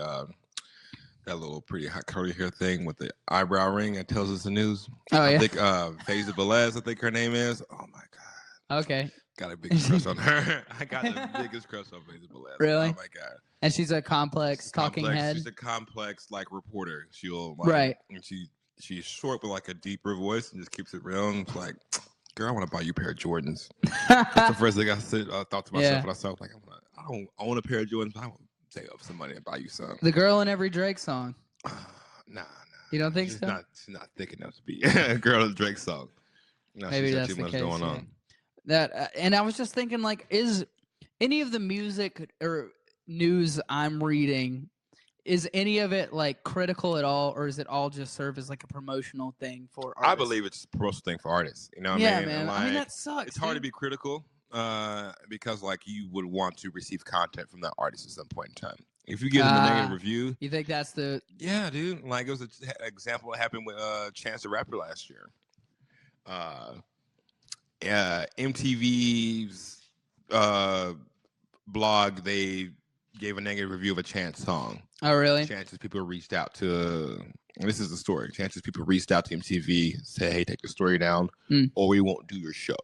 that little pretty hot curly hair thing with the eyebrow ring that tells us the news. Oh, yeah. I think Faiza Velez, I think her name is. Oh, my God. Okay. Got a big crush on her. I got the biggest crush on Faiza Velez. Really? Oh, my God. And she's a complex talking head? She's a complex, like, reporter. She'll, like, right. And she's short with, like, a deeper voice and just keeps it real. And it's like, girl, I want to buy you a pair of Jordans. That's the first thing I thought to myself. And I was like, I don't own a pair of Jordans, but I want to take up some money and buy you some. The girl in every Drake song. Nah. You don't think so? She's not thick enough to be a girl in a Drake song. No, maybe that's too much the case, going on. That and I was just thinking, like, is any of the music or news I'm reading, is any of it like critical at all, or is it all just serve as like a promotional thing for artists? I believe it's a promotional thing for artists. You know what I Yeah, mean? man. And, I mean, like, that sucks. it's hard to dude. be critical because like you would want to receive content from that artist at some point in time. If you give them a negative review, You think that's the? yeah, dude. Like it was an example that happened with Chance the Rapper last year. MTV's blog, they gave a negative review of a Chance song. Oh, really? Chances people reached out to. This is the story. Chances people reached out to MTV, said, "Hey, take the story down, or we won't do your show."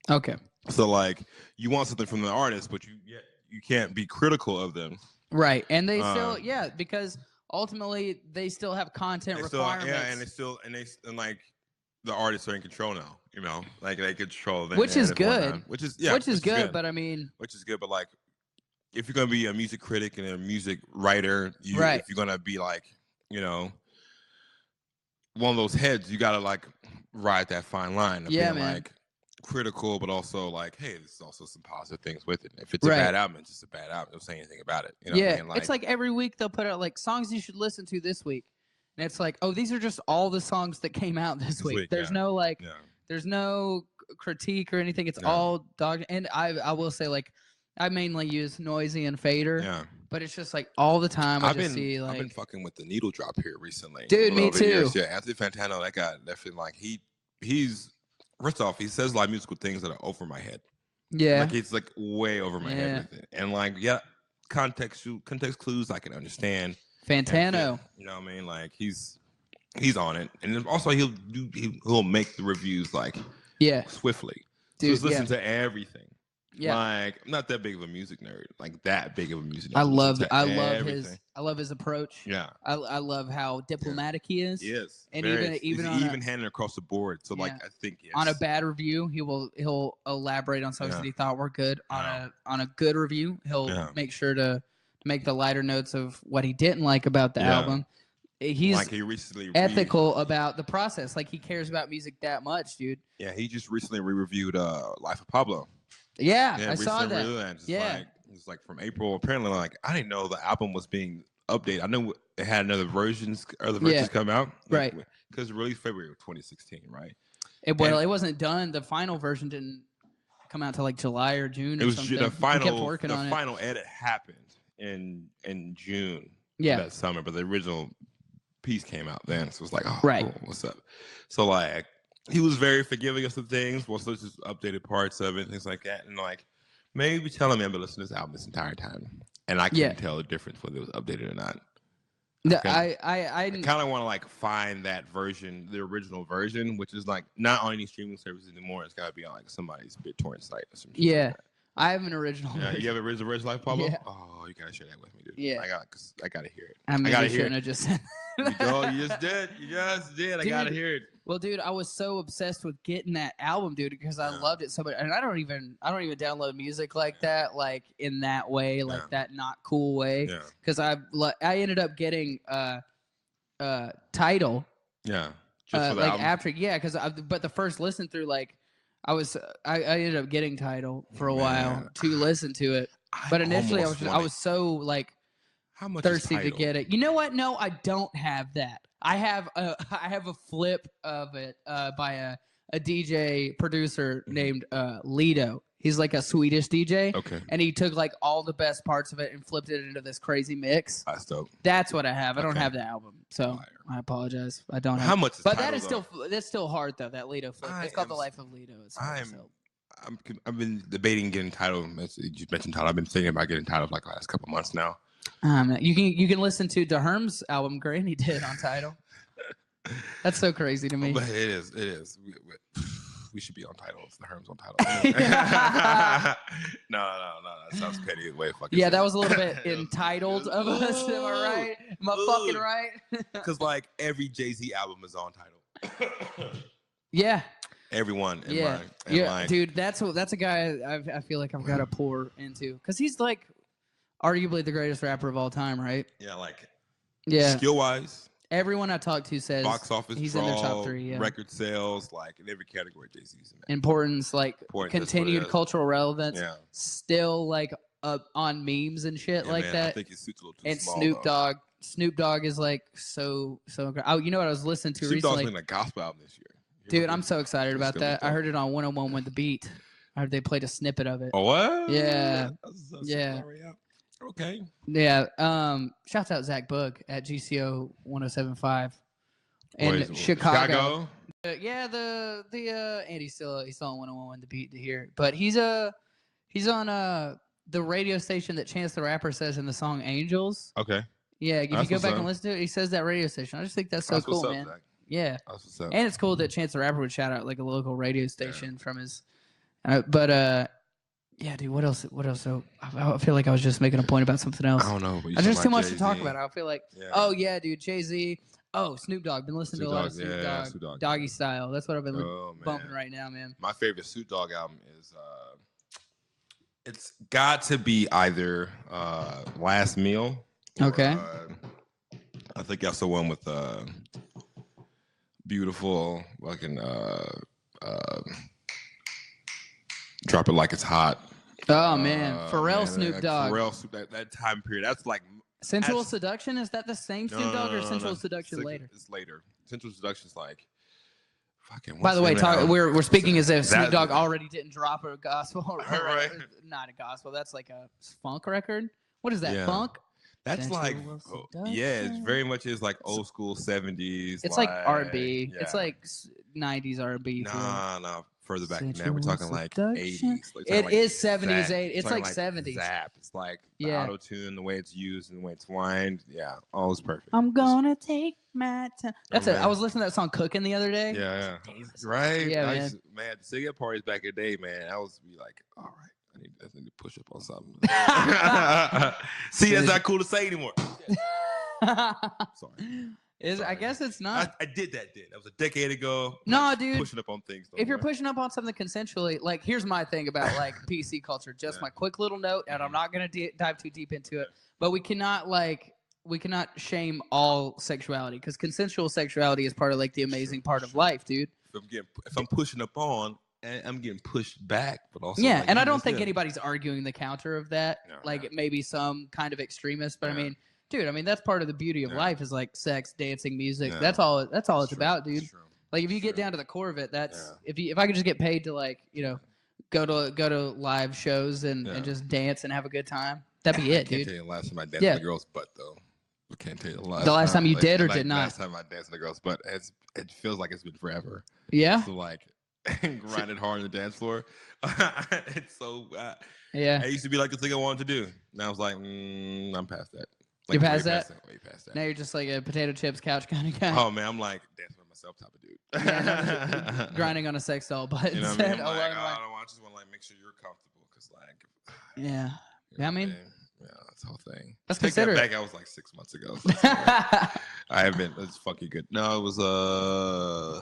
Okay. So like, you want something from the artist, but you can't be critical of them. Right, and they still because ultimately they still have content requirements. And like the artists are in control now. You know, like they control them, which is good. Which is good. But I mean, which is good. But like, if you're gonna be a music critic and a music writer, if you're gonna be like, you know, one of those heads, you gotta like ride that fine line of being man. like critical, but also like, hey, there's also some positive things with it. If it's a bad album, it's just a bad album. Don't say anything about it. You know what I mean? Like, it's like every week they'll put out like songs you should listen to this week, and it's like, oh, these are just all the songs that came out this week. There's no like, there's no critique or anything. It's all dog. And I will say, like, I mainly use Noisy and Fader. Yeah. But it's just like all the time I've been fucking with the needle drop here recently. Dude, me too. Years. Yeah, Anthony Fantano, that guy, definitely like he's first off, he says a lot of musical things that are over my head. Yeah. Like he's like way over my head with it. And like, context clues I can understand. Fantano. You know what I mean? Like he's on it. And then also he'll make the reviews like swiftly. Dude, so just listen to everything. Yeah. Like, I'm not that big of a music nerd. Like that big of a music nerd. I love his approach. Yeah. I love how diplomatic he is. Yes. And he's even handed across the board. So like I think on a bad review, he'll elaborate on songs that he thought were good. On a good review, he'll make sure to make the lighter notes of what he didn't like about the album. He's like he recently ethical about the process. Like he cares about music that much, dude. Yeah, he just recently re-reviewed Life of Pablo. Yeah, I saw that. Like, it's like from April. Apparently, like I didn't know the album was being updated. I knew it had other versions come out. Right. Because released February of 2016, right? It wasn't done. The final version didn't come out till like July or June. It was something. the final. Kept working the on final edit happened in June. Yeah. That summer, but the original piece came out then. So it was like, oh, right. Cool, what's up? So like. He was very forgiving of some things. Well, so it's just updated parts of it, things like that. And like, maybe telling me I've been listening to this album this entire time, and I couldn't tell the difference whether it was updated or not. I kind of want to like find that version, the original version, which is like not on any streaming services anymore. It's got to be on like somebody's BitTorrent site or something. Yeah, like I have an original. Yeah, version. you have an original Life, Pablo? Yeah. Oh, you gotta share that with me, dude. Yeah, I gotta hear it. I gotta hear it. I just said. You just did. Dude, I gotta hear it. Well, dude, I was so obsessed with getting that album, dude, because I loved it so much. And I don't even download music like that, like in that way, like that not cool way. Yeah. Because I ended up getting Tidal. Yeah. Just for the album? After, but the first listen through, like, I ended up getting Tidal for a while to listen to it. But initially, I was so like thirsty to get it. You know what? No, I don't have that. I have a flip of it by a DJ producer named Lido. He's like a Swedish DJ. Okay. And he took like all the best parts of it and flipped it into this crazy mix. That's dope. That's what I have. I don't have the album, so I apologize. I don't have. How much? But that is that's still hard though. That Lido flip. It's called The Life of Lido. I've been debating getting Tidal. You mentioned Tidal. I've been thinking about getting Tidal for like the last couple months now. You can listen to DeHerm's album Granny did on Tidal. That's so crazy to me. But it is. We should be on Tidal. It's DeHerm's on Tidal. No. That sounds petty. Way fucking. Yeah, that was a little bit entitled of us. Am I right? Am I fucking right? Because like every Jay-Z album is on Tidal. Yeah. Everyone. Yeah. Like, dude, that's a guy I feel like I've got to pour into because he's like arguably the greatest rapper of all time, right? Yeah, like skill wise. Everyone I talk to says box office he's draw, in the top 3. Yeah. Record sales, like in every category, Jay-Z's in that. Importance, like continued cultural relevance. Yeah. Still like on memes and shit like that. I think his suit's a little too and small, Snoop Dogg Snoop Dogg is like so. Oh, you know what I was listening to Snoop Dogg's recently, making a gospel album this year. dude. I'm so excited It's about gonna be that. I dope. heard it on 101 with the beat. I heard they played a snippet of it. Oh what? Yeah. That's Yeah. already out. Okay. Yeah. Shouts out Zach Bug at GCO 107.5 in Chicago. Yeah, the Andy's still on 101 with the beat to hear, but he's on the radio station that Chance the Rapper says in the song Angels. Okay. Yeah, if you That's go what's back up. and listen to it, he says that radio station. I just think that's so That's cool, what's up, man. Zach. Yeah, That's what's up. and it's cool that Chance the Rapper would shout out like a local radio station from his. Yeah, dude. What else? So I feel like I was just making a point about something else. I don't know. There's just too much to talk about. I feel like, oh yeah, dude, Jay-Z. Oh, Snoop Dogg. Been listening to a lot of Snoop Dogg. Doggy Style. That's what I've been bumping right now, man. My favorite Snoop Dogg album is it's got to be either Last Meal. Or, Okay. I think that's the one with beautiful fucking Drop It Like It's Hot. Oh man, Pharrell, Snoop Dogg. Pharrell, that time period. That's like Sensual Seduction. Is that the same Snoop Dogg or Sensual Seduction later? It's later. Sensual Seduction's like fucking. By the way, we're speaking as if Snoop Dogg already didn't drop a gospel. Right. Not a gospel. That's like a funk record. What is that? Yeah. Funk? That's Sensual like, Seduction? yeah, it very much is like old school 70s. It's like R&B. Yeah. It's like 90s R&B. Nah, further back than that. Sensual We're talking like Seduction? 80s. It is 70s, 80s. It's like like 70s. Zap. It's like the Yeah. auto-tune, the way it's used and the way it's wind. Yeah, all is perfect. I'm gonna take my time. That's it. man. I was listening to that song "Cooking" the other day. Yeah. Davis. Right? Yeah, I man. used to- man, the cigarette parties back in the day, man, I was be like, all right, I need to push up on something. See, that's not cool to say anymore. Sorry. I guess it's not. I did that. That was a decade ago. No, dude. Pushing up on things. If you're pushing up on something consensually, like here's my thing about like PC culture. Just my quick little note, and I'm not gonna dive too deep into it. But we cannot shame all sexuality because consensual sexuality is part of like the amazing part of life, dude. If I'm pushing up on, and I'm getting pushed back, but also Yeah, like, and I don't think anybody's arguing the counter of that. No, like no. maybe some kind of extremist, but I Yeah. mean, dude, I mean that's part of the beauty of Yeah. life is like sex, dancing, music. Yeah. That's all it's True. about, dude. It's true. Like if you It's get true. down to the core of it, that's Yeah. if I could just get paid to like, go to live shows and just dance and have a good time, that'd be I it, can't dude. tell you the last time I danced Yeah. on a girl's butt though. I can't tell you the last. The last time you did or like, did not? Last time I danced on a girl's butt. It feels like it's been forever. Yeah, So like grinding hard on the dance floor. It's so. yeah. It used to be like the thing I wanted to do. Now it's like I'm past that. Like, You're past way that? Way past that. Now you're just like a potato chips couch kind of guy. Oh man, I'm like dancing with myself type of dude. Yeah, no, grinding on a sex doll, but You know what I mean? instead, I'm like, alone, I just want to like make sure you're comfortable because like. yeah. you know I mean, what yeah, that's the whole thing. Let's Take that consider back. I was like 6 months ago. So I haven't. It's fucking good. No, it was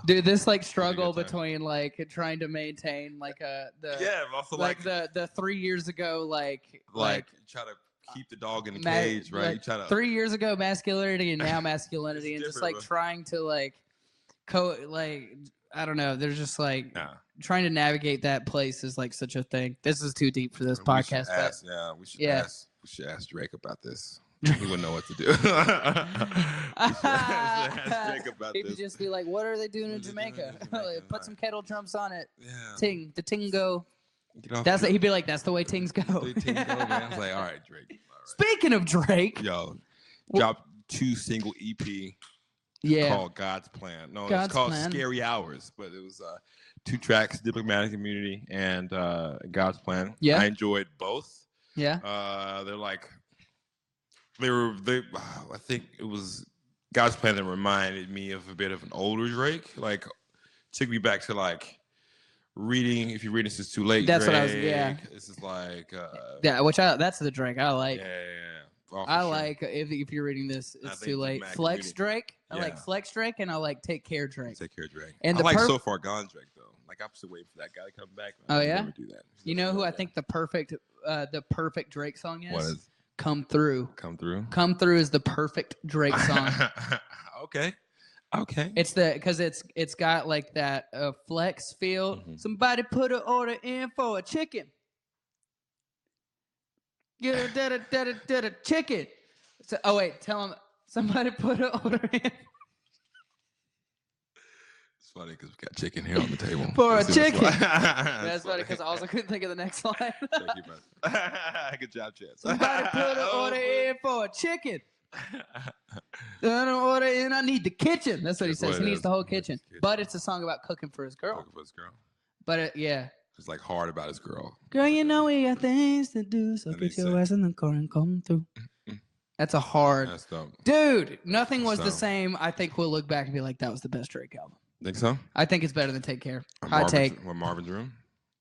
dude, this like struggle time. between like trying to maintain like the Yeah, but also like the 3 years ago like you try to keep the dog in the ma- cage, right? like, You try to 3 years ago masculinity and now masculinity and just like different, bro. trying to like I don't know. There's just like Nah. trying to navigate that place is like such a thing. This is too deep for this We podcast. should But ask, we should Yeah. ask Drake about this. He wouldn't know what to do. We should ask Drake about he would this. just be like, "What are they doing in What are they doing Jamaica? in Jamaica? Like, put some kettle drums on it. Yeah. Ting, the ting go. Get off That's the- it. He'd be like, "That's the way tings go." the ting go, man. I was like, all right, Drake. All right. Speaking of Drake, Yo, Well- dropped 2 single EP yeah, called God's Plan. No, God's it's called Plan. Scary Hours, but it was 2 tracks, Diplomatic Immunity and God's Plan. Yeah. I enjoyed both. yeah, I think it was God's Plan that reminded me of a bit of an older Drake. Like, took me back to like reading. If you're reading This Is Too Late. That's what I was- Drake. yeah. This is like. yeah. That's the Drake I like. Yeah. Oh, for I sure. like if you're reading this, I it's think too late. Diplomatic Flex Immunity. Drake. I like Yeah. Flex Drake, and I like Take Care Drake. Take Care, Drake. And I the like perf- So Far Gone Drake though. Like I'm still waiting for that guy to come back. Oh, He'll yeah? never do that. You know who I think the perfect Drake song is? What is Come Through. Come Through? Come Through is the perfect Drake song. Okay. It's because it's got like that flex feel. Mhm. Somebody put an order in for a chicken. Get a chicken. So, oh wait, tell him Somebody put an order in It's funny because we got chicken here on the table. for a As soon as- chicken. That's That's funny because I also couldn't think of the next line. Thank you, man. Good job, Chance. Somebody put an order in for a chicken. An order in. I need the kitchen. That's what he That's says. what He it needs is. the whole He needs kitchen. the kitchen. But it's a song about cooking for his girl. Looking for this girl. But yeah. It's like hard about his girl. Girl, you know we got things to do, so And get they your say- ass in the car and come through. That's a hard. That's dope. Dude, nothing was the So- same. I think we'll look back and be like, that was the best Drake album. Think so? I think it's better than Take Care. Or Hot take. What, Marvin's Room?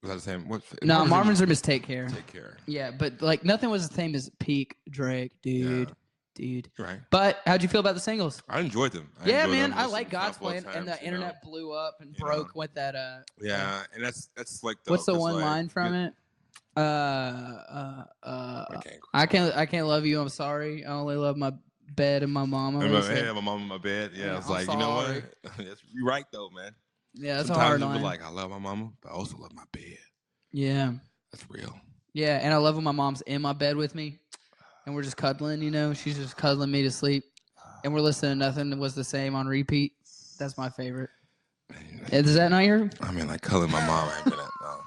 Was that the same? What? No, Marvin's Room is Take Care. Take Care. Yeah, but like nothing was the same as peak Drake, dude. Yeah. Dude. Right. But how'd you feel about the singles? I enjoyed them. Yeah, enjoyed man, them I just like a God's couple of Plan, and times, the you know? internet blew up and You broke know? with that. Yeah, and that's like the. What's the it's one like, line from good- it? I I can't love you. I'm sorry. I only love my bed and my mama. And What my, do you say? my mom in my bed. Yeah, Yeah, it's I'm like you know sorry. what? You're right though, man. Yeah, that's a Sometimes hard you'll be line. like, I love my mama, but I also love my bed. Yeah, That's real. yeah, and I love when my mom's in my bed with me, and we're just cuddling. You know, she's just cuddling me to sleep, and we're listening to Nothing Was the Same on repeat. That's my favorite. Is that not your? I mean, like cuddling my mom. I ain't been at no.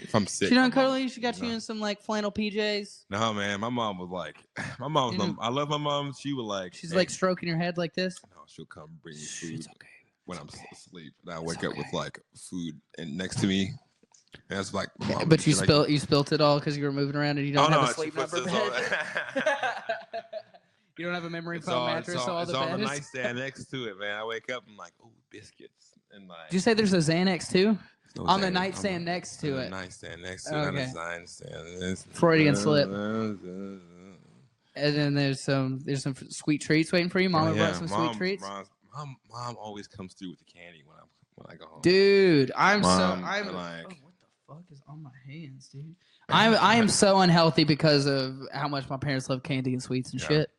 If I'm sick, She my done mom- cuddle you? She got you no. in some like flannel PJs? No, man, my mom was like, my mom's. You know- I love my mom. She was like, She's hey, like stroking your head like this. no, she'll come bring me food It's okay. when I'm okay. asleep, and I It's wake up with okay. like food and next to me. And that's like, Mom, But you should I- spilt it all because you were moving around and you don't Oh, have no, a sleep she puts number this on- bed. You don't have a memory foam mattress on it's the on bed. the nightstand next to it, man. I wake up, I'm like, oh, biscuits, and like. Did you say there's a Xanax too? no on the Xanax, nightstand next to on it. The nightstand next to it. Okay. On the nightstand. Freudian slip. And then there's some sweet treats waiting for you. Mama brought some sweet treats. Mom always comes through with the candy when I go home. Dude, I'm Mom, like, like- oh, what the fuck is on my hands, dude? I am so unhealthy because of how much my parents love candy and sweets and Yeah. shit.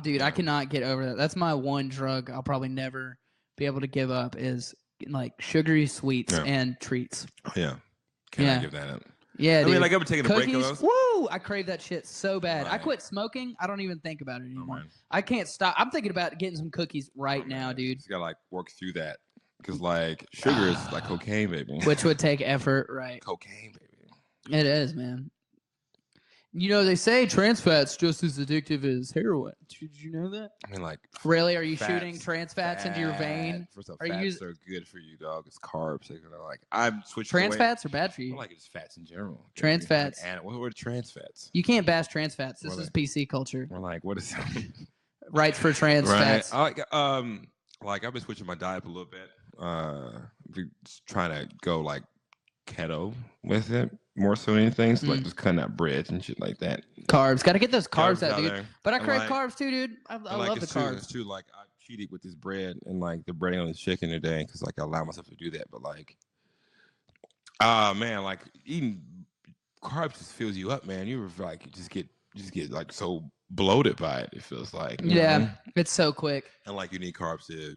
Dude, I Yeah. cannot get over that. That's my one drug I'll probably never be able to give up is like sugary sweets Yeah. and treats. Oh, yeah. Can Yeah. I give that up? Yeah, I dude. mean, like, I've been taking a break of Cookies, those. woo! I crave that shit so bad. I Right. quit smoking. I don't even think about it Oh, anymore. man. I can't stop. I'm thinking about getting some cookies right Oh, now, man. dude. Just gotta like work through that because like sugar is like cocaine, baby. Which would take effort, right? cocaine, baby. It is, man. You know, they say trans fat's just as addictive as heroin. Did you know that? I mean, like. Really? Are you fats- shooting trans fats into your vein? First off, Are you fats us- are good for you, dog. It's carbs. They're gonna like. I'm switching. Trans away. fats are bad for I you. like it's fats in general. Trans Like, fats. what were trans fats? You can't bash trans fats. This Really? is PC culture. We're like, what is Rights for trans right? fats. I like I've been switching my diet up a little bit. Just trying to go like keto with it more so than anything. So like just cutting out breads and shit like that. Carbs. Got to get those carbs out, dude. there. But I And, crave like- carbs too, dude. I And, love the it's too, carbs. It's too like I cheated with this bread and like the breading on the chicken today because like I allow myself to do that. But like, man, like eating carbs just fills you up, man. You like you just get like so bloated by it. It feels like you Yeah, know? it's so quick. And like you need carbs to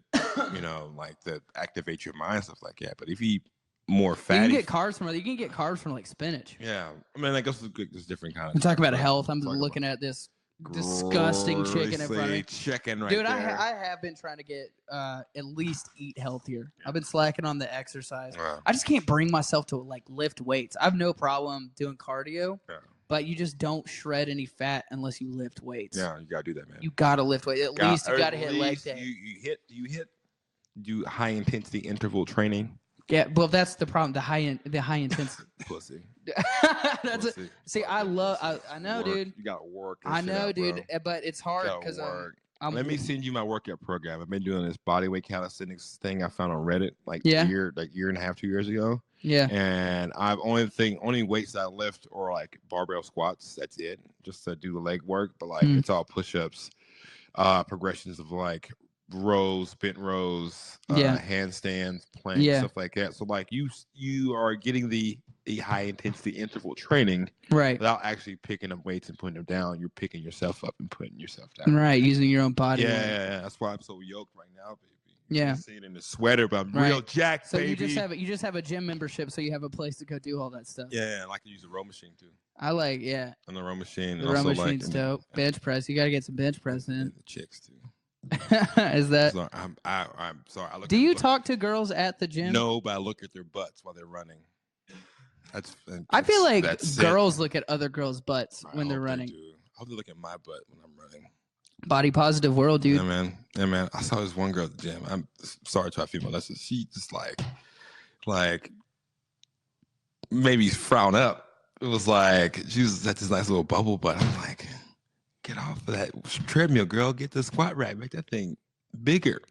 like to activate your mind and stuff like that. But if you eat more You fatty, can get carbs from. You can get carbs from like spinach. yeah, I mean, I guess it's different kind of. I'm talking about but health. I'm talk looking at this disgusting chicken in front of me. Chicken right Dude, there. I have been trying to get at least eat healthier. I've been slacking on the exercise. Wow. I just can't bring myself to like lift weights. I have no problem doing cardio, Yeah. but you just don't shred any fat unless you lift weights. Yeah, you gotta do that, man. You gotta lift weights. At least you gotta hit leg least day. You do high intensity interval training. Yeah, well, that's the problem. The high intensity. Pussy. That's it. Pussy. See, I know, Work. dude. You gotta work. that I shit know, out, dude. bro. But it's hard Gotta because work. I'm. Let me send you my workout program. I've been doing this bodyweight calisthenics thing I found on Reddit like Yeah. year and a half, 2 years ago. Yeah. And I've only weights I lift are like barbell squats. That's it, just to do the leg work. But like it's all push-ups, progressions of like rows, bent rows, Yeah. handstands, planks, Yeah. stuff like that. So like you are getting the high intensity interval training Right. without actually picking up weights and putting them down. You're picking yourself up and putting yourself down. Right. Using your own body. Yeah, weight. yeah. That's why I'm so yoked right now, baby. Yeah. You see it in the sweater, but I'm Right. real jacked, So baby. you just have a gym membership, so you have a place to go do all that stuff. Yeah, and I can use a row machine too. I like, yeah. On the row machine. The and row also machine's dope. Bench press. You gotta get some bench press in. The chicks too. Is that? So I'm sorry. I look Do at, you look, talk to girls at the gym? No, but I look at their butts while they're running. I feel like that's girls look at other girls' butts when they're hope they running. do. I hope they look at my butt when I'm running. Body positive world, dude. Yeah, man. I saw this one girl at the gym. I'm sorry to our female listeners. She just like maybe frown up. It was like she was at this nice little bubble butt. I'm like, get off of that treadmill, girl. Get the squat rack. Make that thing bigger.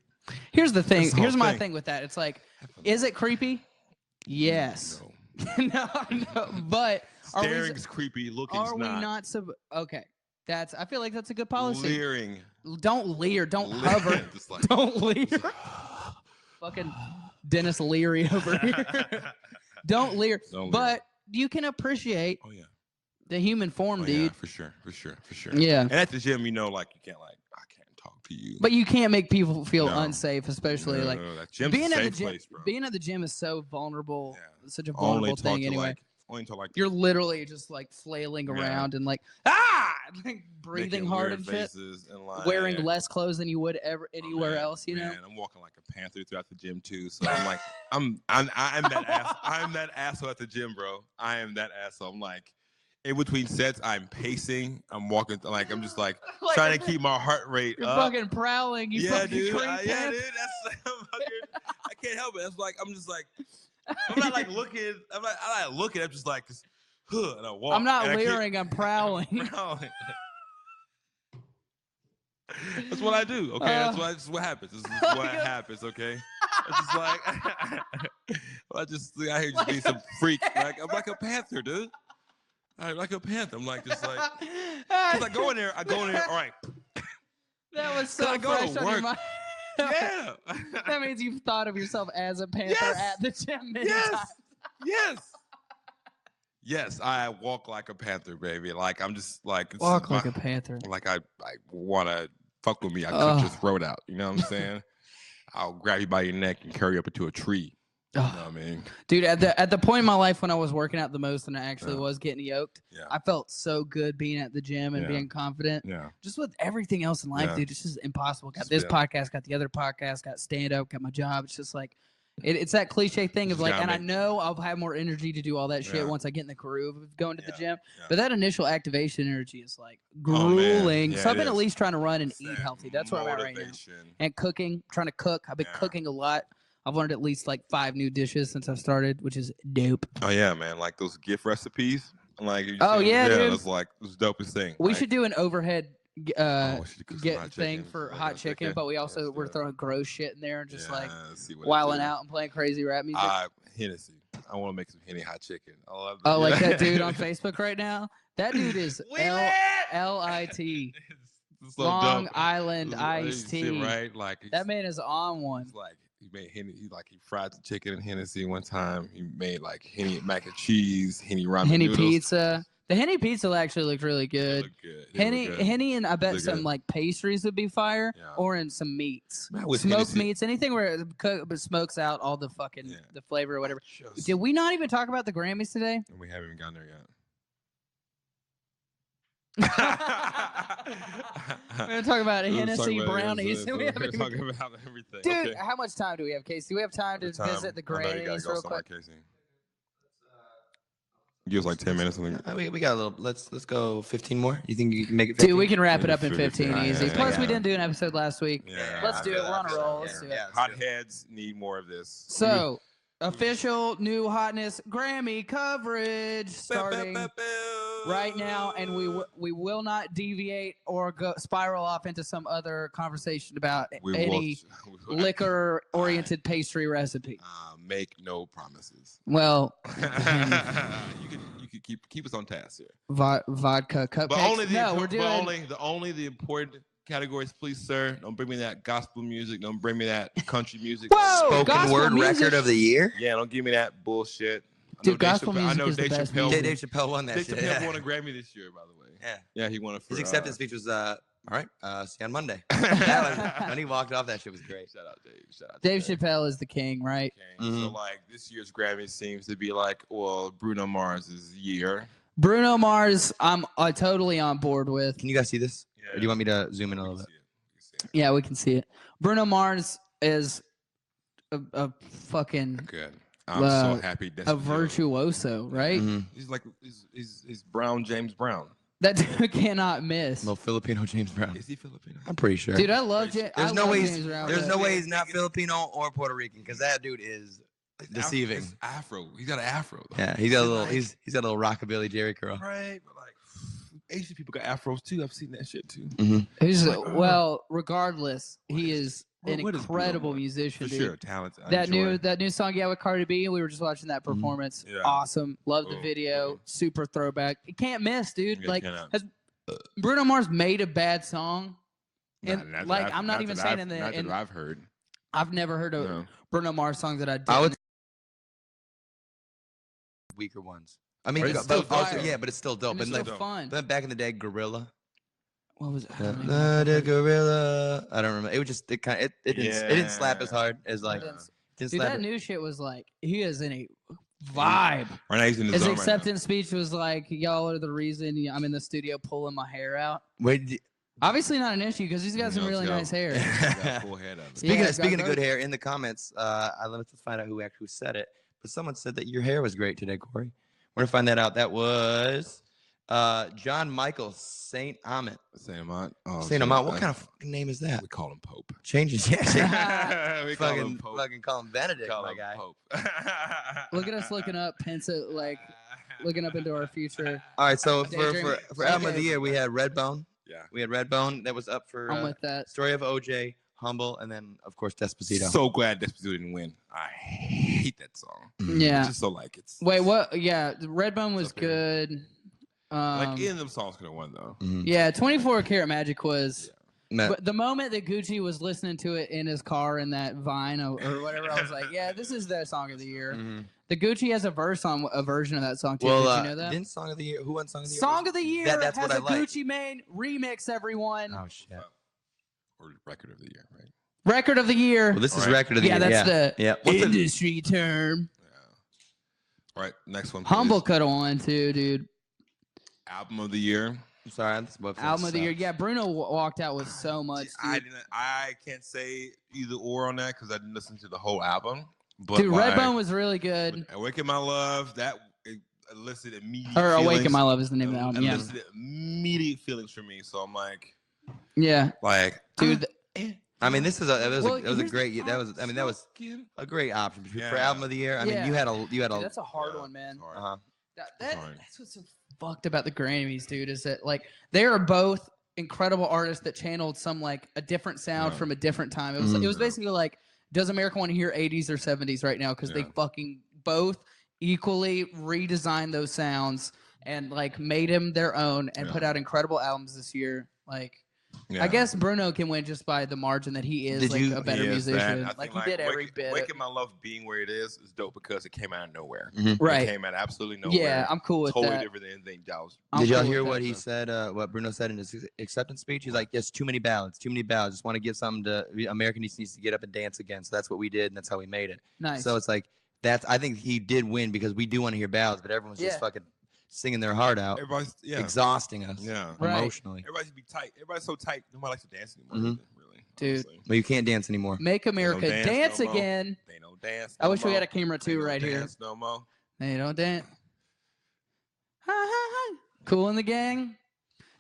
Here's the thing. That's the whole Here's my thing. thing with that. It's like, is it creepy? Yes. No. no. But Staring's creepy. Looking's are we not okay? I feel like that's a good policy. Leering. Don't leer. Don't hover. Just like, Don't leer. Fucking Dennis Leary over here. Don't leer. Don't leer. But you can appreciate Oh yeah. the human form, Oh, dude. yeah, for sure. Yeah. And at the gym, like you can't I can't talk to you. But you can't make people feel No. unsafe, especially like that gym's being a at the safe gym. place, bro. Being at the gym is so vulnerable. Yeah. It's such a Only vulnerable talk thing. to, Anyway, only to like you're literally just like flailing Yeah. around and like like breathing making hard weird and shit, faces and like wearing less clothes than you would ever anywhere man, else. You know. Man, I'm walking like a panther throughout the gym too. So I'm like, I'm that ass. I'm that asshole at the gym, bro. I am that asshole. I'm like, in between sets, I'm pacing. I'm walking. Like I'm just like trying to keep my heart rate You're up. fucking prowling. You Yeah, fucking dude. creep, Yeah, man. dude. That's I can't help it. That's like I'm just like I'm not like looking. I'm not looking. I'm just like, and I walk. I'm not and I keep- leering. I'm prowling. prowling. That's what I do. Okay, that's what happens. This is what happens. Okay, it's just like I just I hear you be some freak. Like I'm like a panther, dude. I'm like a panther. I'm like just like cause I go in there. All right. That was so I go to fresh on your work. mind. Yeah. That means you've thought of yourself as a panther Yes. at the gym many Yes. times. Yes. Yes, I walk like a panther, baby. Like I'm just like Walk like a panther. like I want to fuck with me. I cut Ugh. your throat out. You know what I'm saying? I'll grab you by your neck and carry you up into a tree. You know what I mean? Dude, at the point in my life when I was working out the most and I actually Yeah. was getting yoked, Yeah. I felt so good being at the gym and Yeah. being confident. Yeah. Just with everything else in life, Yeah. dude, it's just impossible. Got Just this been- podcast, got the other podcast, got stand up, got my job. It's just like it's that cliche thing of Just like, gotta and I make- know I'll have more energy to do all that shit Yeah. once I get in the groove of going to the Yeah. gym. Yeah. But that initial activation energy is like Oh, man. grueling. Yeah, so I've it been at is. least trying to run and It's eat that healthy. That's where I'm at right now. motivation. And cooking, trying to cook. I've been Yeah. cooking a lot. I've learned at least like 5 new dishes since I've started, which is dope. Oh yeah, man! Like those gift recipes. Like you Oh, see- yeah, dude. that's like the dopest thing. We Like, should do an overhead we should cook some get hot thing chicken. for Yeah, hot chicken, but we also let's do we're it. throwing gross shit in there and just like let's see what it wilding do. out and playing crazy rap music. Hennessy. I want to make some Henny hot chicken. I love Oh, like yeah. that dude on Facebook right now? That dude is We L lit! L-I-T. It's so Long dope. Island You iced see, tea. right? Like That man is on one. It's like he made Henny. He fried the chicken in Hennessy one time. He made like Henny mac and cheese, Henny ramen Henny noodles. pizza. The Henny pizza actually looked really They good. look good. They Henny, look good. Henny, and I bet Look some good. like pastries would be fire, Yeah. or in some meats, Man, with smoked Hennessy- meats, anything where it but smokes out all the fucking Yeah. the flavor or whatever. Just- Did we not even talk about the Grammys today? And we haven't even gotten there yet. We're gonna talk about Let's Hennessy talk about it. brownies. Let's We haven't even- talk about everything. Dude, okay. how much time do we have, Casey? Do we have time to Time. visit the I know you gotta Grammys go real somewhere, quick? Casey. Give us like 10 minutes. Something. We got a little. Let's go 15 more. You think you can make it? Dude, 15? we can wrap it Maybe up in 15. 15 easy. Yeah, Plus, we yeah. didn't do an episode last week. Yeah. Let's do it. I We're on a feel roll. that. Let's do it. Yeah, Hot heads need more of this. So, official new Hotness Grammy coverage starting right now, and we will not deviate or go spiral off into some other conversation about any liquor-oriented pastry recipe. Make no promises. Well, you could keep us on task here. vodka cupcakes. But only no, we're doing. only the important categories, please, sir. Don't bring me that gospel music. Don't bring me that country music. Whoa! Spoken gospel word music. record of the year. Yeah, don't give me that bullshit. Dude, gospel music I know is the Dave best Chappelle. music. Dave Chappelle won that Dave shit. Chappelle Yeah. won a Grammy this year, by the way. Yeah. Yeah, he won it for His acceptance speech was all right. See you on Monday. When he walked off, that shit was great. Shout out, Dave. Shout out, Dave Chappelle is the king, right? Okay. So Mhm. like this year's Grammy seems to be like, well, Bruno Mars's year. Bruno Mars, I'm totally on board with. Can you guys see this? Yeah. Or do you want me to zoom in a We little can bit? see it. Yeah, we can see it. Bruno Mars is a fucking Good. I'm so happy. a virtuoso, right? Mhm. He's like he's Brown James Brown. That dude cannot miss. Little Filipino James Brown. Is he Filipino? I'm pretty sure. Dude, I love James. There's I no love way. James Brown, There's but- no way he's not Filipino or Puerto Rican because that dude is deceiving. It's afro. He's got an afro. Though. Yeah, he's got a little. Like- He's got a little rockabilly Jerry curl. Right, but like Asian people got afros too. I've seen that shit too. He's Like, well, regardless, he is an what is Bruno incredible Mars? musician, For dude. sure, talented. I That enjoy. new song, yeah, with Cardi B. We were just watching that performance. Yeah. Awesome. Love the Oh, video. okay. Super throwback. You can't miss, dude. Yeah, like, cannot. has Bruno Mars made a bad song? Nah, And not like, that I'm not even saying I've- not in that I've heard. I've never heard of No. Bruno Mars songs that I did. I would weaker ones. I mean, But it's but still also, fire. yeah, but it's still dope. and it's And so like fun. then back in the day, Gorilla. What was it? I don't even The Gorilla. I don't remember. It was just it kind. It didn't slap as Yeah. hard as like. Yeah. Didn't Dude, slap that it. new shit was like, he is in a vibe. Right now he's in the His zone acceptance speech was like, y'all are the reason I'm in the studio pulling my hair out. Wait, d- Obviously not an issue because he's got some Yeah, really let's nice go. hair. right now. He's got full head of it. speaking Yeah, of speaking got of good growth. hair, in the comments, let's find out who said it. But someone said that your hair was great today, Corey. We're gonna find that out. That was John Michael Saint Amit. Saint Amant. Oh, Saint shit. Amant. What kind of fucking name is that? We call him Pope. Changes. Yeah. We call him fucking Pope. fucking call him Benedict, Call my him guy. Pope. Look at us looking up Pensa, like looking up into our future. All right, so Daydream. for album of Okay. the year, we had Redbone. Yeah. We had Redbone that was up for I'm with that. Story of OJ, Humble, and then of course Despacito. So glad Despacito didn't win. I hate that song. Yeah. It's just so like it's Wait, what? Yeah, Redbone was okay. good. like Um, any of them songs could have won though. Mhm. yeah, 24 Karat Magic was. Matt, But the moment that Gucci was listening to it in his car in that Vine or whatever, I was like, yeah, this is the song of the year. mhm. The Gucci has a verse on a version of that song too. Well, Did you know that? didn't Song of the Year? Who won Song of the Year? Song of the year that's has what I a like. Gucci Mane remix. Everyone, Oh shit. Or record of the year, right? record of the year. Well, this is All right. record of the Yeah, year. that's the yeah. What's the, industry term. Yeah. All right, next one. Humble please. could have won too, dude. Album of the year. I'm sorry, this book Album of the year. sucks. Yeah, Bruno walked out with so much. Dude, I can't say either or on that because I didn't listen to the whole album. But dude like, Redbone was really good. Awaken My Love, that elicited immediate Or Awaken feelings. My Love is the name of the album. Yeah, Elicited immediate feelings for me. So I'm yeah, like, dude. I mean, this is a Well, that was a here's the great. That was that was a great option for Yeah. album of the year. I mean, Yeah. you had a Dude, that's a hard Yeah, one, man. it's hard. uh-huh. Sorry. That's what's so fucked about the Grammys, dude. Is that like they are both incredible artists that channeled some like a different sound Yeah. from a different time. It was Mhm. it was basically like, does America want to hear 80s or 70s right now? Because they Yeah. fucking both equally redesigned those sounds and like made them their own and Yeah. put out incredible albums this year. Like Yeah. I guess Bruno can win just by the margin that he is Did like you- a better He is that. musician. I Like think, he did every Wake- bit. Waking My Love being where it is dope because it came out of nowhere. Mhm. Right. It came out absolutely nowhere. Yeah, I'm cool with totally that. different than anything else. I'm Did y'all cool hear with what that. he said? What Bruno said in his acceptance speech? He's like, "Yes, too many ballads, too many ballads. Just want to give something to America needs to get up and dance again." So that's what we did, and that's how we made it. Nice. So it's like that's. I think he did win because we do want to hear ballads, but everyone's Yeah. just fucking singing their heart out, Everybody's exhausting us Yeah. Right. emotionally. Everybody's be tight. Everybody's so tight. Nobody likes to dance anymore. Mhm. either, really, Dude. honestly. But you can't dance anymore. Make America dance dance no more. again. They don't dance. I no wish we had more. a camera They too don't right here. dance no more. They don't dance. Ha, ha, ha. Cool in the Gang.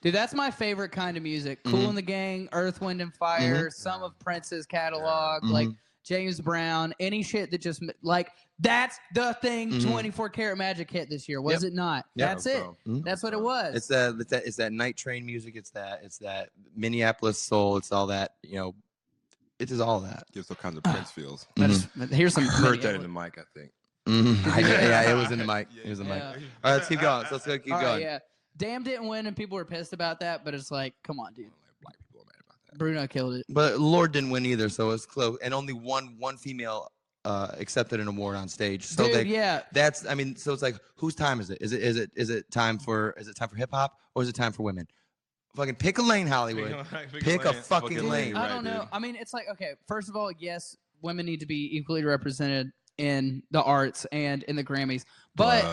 Dude, that's my favorite kind of music. Cool Mhm. in the Gang, Earth, Wind, and Fire, some of Prince's catalog, Yeah. like Mhm. James Brown, any shit that just, like, that's the thing Mhm. 24 Karat Magic hit this year, was Yep. it not? Yep. That's it. Mhm. That's what it was. It's that night train music. It's that Minneapolis soul. It's all that It is all that. Gives all kinds of Prince feels. Here's some. I heard that in the mic, I think. Yeah, it was in the mic. It was in the mic. Yeah. All right, let's keep going. So let's go keep All right, going. yeah. Damn didn't win, and people were pissed about that, but it's like, come on, dude. Like, black people are mad about that. Bruno killed it. But Lord didn't win either, so it's close. And only one female accepted an award on stage. So Dude, yeah. that's I mean, so it's like, whose time is it? Is it time for hip hop or is it time for women? Fucking pick a lane, Hollywood. Pick a fucking lane. I don't know. I mean, it's like, okay, first of all, yes, women need to be equally represented in the arts and in the Grammys. But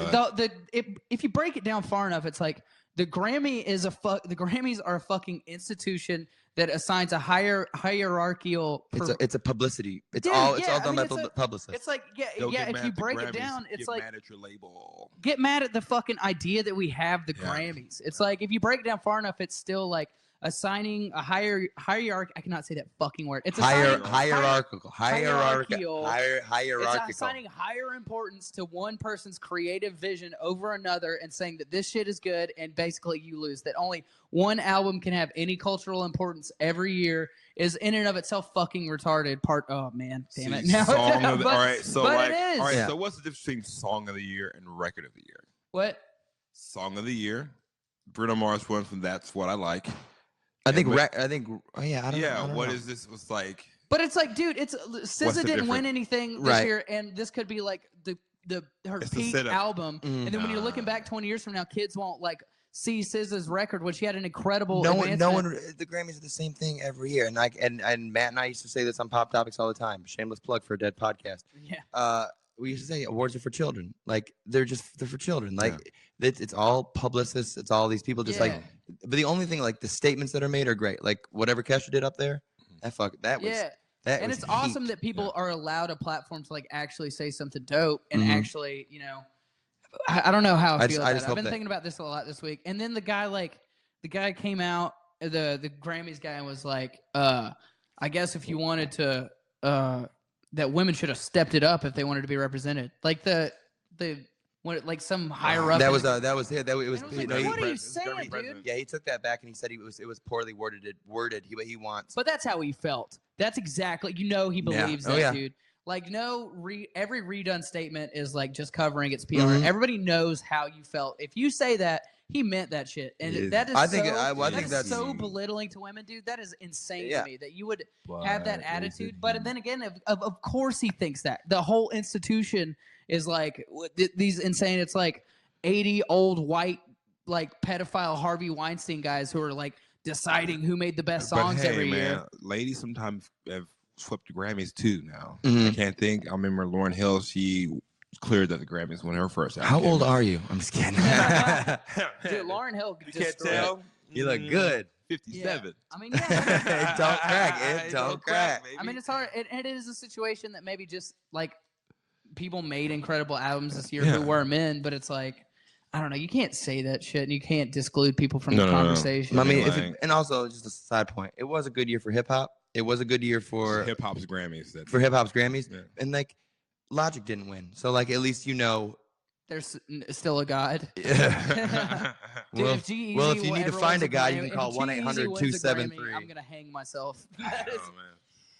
if you break it down far enough, it's like the Grammys are a fucking institution that assigns a hierarchical. It's a publicity. It's Dude, all yeah, done by it's publicists. It's like Don't get if mad you at the break it Grammys, down, it's get like mad at your label. get mad at the fucking idea that we have the Grammys. It's like if you break it down far enough, it's still like assigning a hierarchy. I cannot say that fucking word. It's hierarchical. It's assigning higher importance to one person's creative vision over another and saying that this shit is good and basically you lose. That only one album can have any cultural importance every year is in and of itself fucking retarded. Oh man, damn it. Now, all right, so but it is. all right, so what's the difference between Song of the Year and Record of the Year? What? Song of the Year, Bruno Mars won from That's What I Like. I think. What is is this? Was like. But it's like, dude, SZA didn't win anything this year, and this could be like her peak album. And then when you're looking back 20 years from now, kids won't like see SZA's record when she had an incredible. No one. The Grammys are the same thing every year, and and Matt and I used to say this on Pop Topics all the time. Shameless plug for a dead podcast. Yeah. We used to say awards are for children. Like they're for children. Like it's all publicists. It's all these people just like. But the only thing, like the statements that are made are great. Like whatever Kesha did up there, that was. And it's awesome that people are allowed a platform to like actually say something dope and actually, I don't know how I feel about it. I've been thinking about this a lot this week. And then the guy came out, the Grammys guy, and was like, I guess if you wanted to, that women should have stepped it up if they wanted to be represented. Like like some higher up. That was it. What are you saying, dude? Yeah, he took that back and he said it was poorly worded. He wants. But that's how he felt. That's exactly he believes that, dude. Like every redone statement is like just covering its PR. Everybody knows how you felt. If you say that, he meant that shit, and that is I think that's so belittling to women, dude. That is insane to me that you would have that attitude. But then again, of course he thinks that the whole institution is like these insane. It's like 80 old white like pedophile Harvey Weinstein guys who are like deciding who made the best songs every year. Ladies sometimes have swept the Grammys too. Now I can't think. I remember Lauryn Hill. She cleared that the Grammys when her first album. How old are you? I'm just kidding. Dude, Lauryn Hill. You can't tell. You look good. 57. Yeah. I mean, it don't crack. It don't crack. I mean, it's hard. It is a situation that maybe just like people made incredible albums this year who were men, but it's like, I don't know. You can't say that shit, and you can't disclude people from the conversation. I mean, and also just a side point. It was a good year for hip hop. It was a good year for hip hop's Grammys. And like Logic didn't win, so like at least there's still a God. Yeah. Dude, if you need to find a God, you can call 1-800-273. I'm gonna hang myself.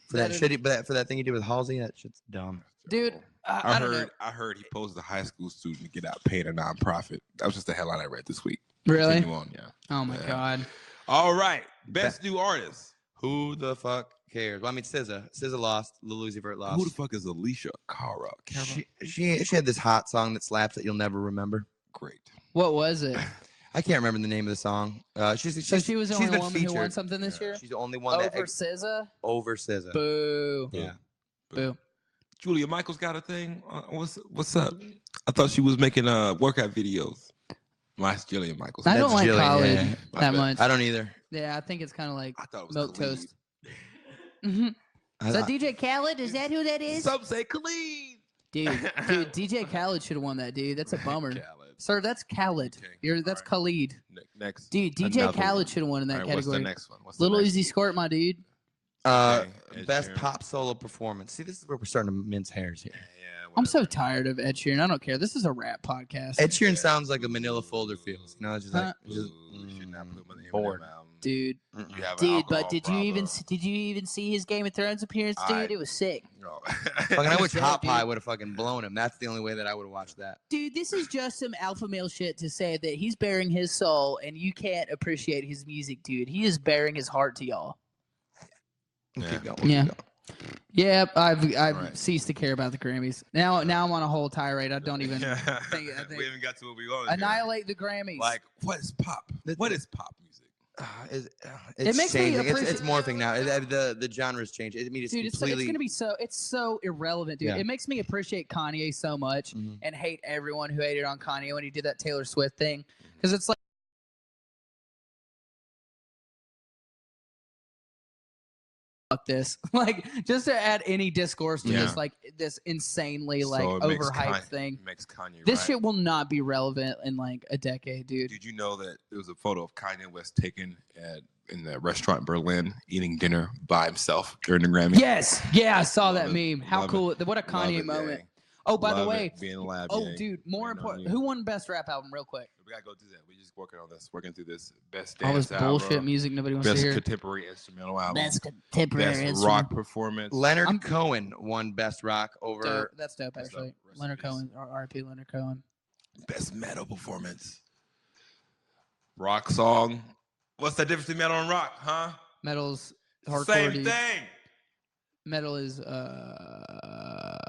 For that thing you did with Halsey, that shit's dumb. Dude, I heard he posed a high school student to get out paid a nonprofit. That was just the headline I read this week. Really? Continue on, Oh my God. All right, best new artist. Who the fuck cares? Well, I mean, SZA lost. Lil Uzi Vert lost. Who the fuck is Alicia Cara? She had this hot song that slaps that you'll never remember. Great. What was it? I can't remember the name of the song. She was the only woman who won something this year? She's the only one over SZA? Over SZA. Boo. Yeah. Boo. Julia Michaels got a thing. What's up? I thought she was making workout videos. Last Julia Michaels. I don't like Khalid that much. I don't either. Yeah, I think it's kind of like milk toast. Is that DJ Khaled? Is that who that is? Some say Khalid. Dude, DJ Khaled should have won that, dude. That's a bummer. Sir, that's Khaled. That's Khalid. Next. Dude, DJ Khaled should have won in that category. What's the next one? Little Uzi Squirt, my dude. Best pop solo performance. See, this is where we're starting to mince hairs here. I'm so tired of Ed Sheeran. I don't care. This is a rap podcast. Ed Sheeran sounds like a manila folder feels. You know, it's just like bored. Dude. But did you even see his Game of Thrones appearance, dude? It was sick. No. I wish Hot Pie would have fucking blown him. That's the only way that I would have watched that. Dude, this is just some alpha male shit to say that he's bearing his soul and you can't appreciate his music, dude. He is bearing his heart to y'all. Keep going. Yeah. Yeah, I've ceased to care about the Grammys. Now I'm on a whole tirade. I don't even think we haven't got to what we want. Annihilate the Grammys. Like, what is pop? What is pop music? It's makes me changing. It's appreciate- morphing now. The genre's changed. I mean, it's Dude, it's completely. gonna be it's so irrelevant, dude. Yeah. It makes me appreciate Kanye so much Mhm. and hate everyone who hated on Kanye when he did that Taylor Swift thing, because it's like. Fuck this. Like, just to add any discourse to Yeah. this, like, this insanely, like, So it makes overhyped thing. Makes Kanye This right. shit will not be relevant in, like, a decade, dude. Did you know that there was a photo of Kanye West taken in the restaurant in Berlin eating dinner by himself during the Grammy? Yes. Yeah, I saw that Love it. meme. How Love cool. What a Love Kanye it, moment. gang. Oh, by the Love way. it. Being alive. Oh, gang. dude, more Waiting on important. you. Who won Best Rap Album, real quick? We gotta go do that. We just working on this, working through this best All dance this bullshit album, music nobody wants best to hear. contemporary instrumental album, Best contemporary best instrument. rock performance. Leonard I'm- Cohen won Best Rock over. Dope. That's dope, That's actually. dope. Rest in Leonard peace. Cohen, or RP Leonard Cohen. Best metal performance. Rock song. What's the difference between metal and rock, huh? Metal's hardcore. Same dude. thing. Metal is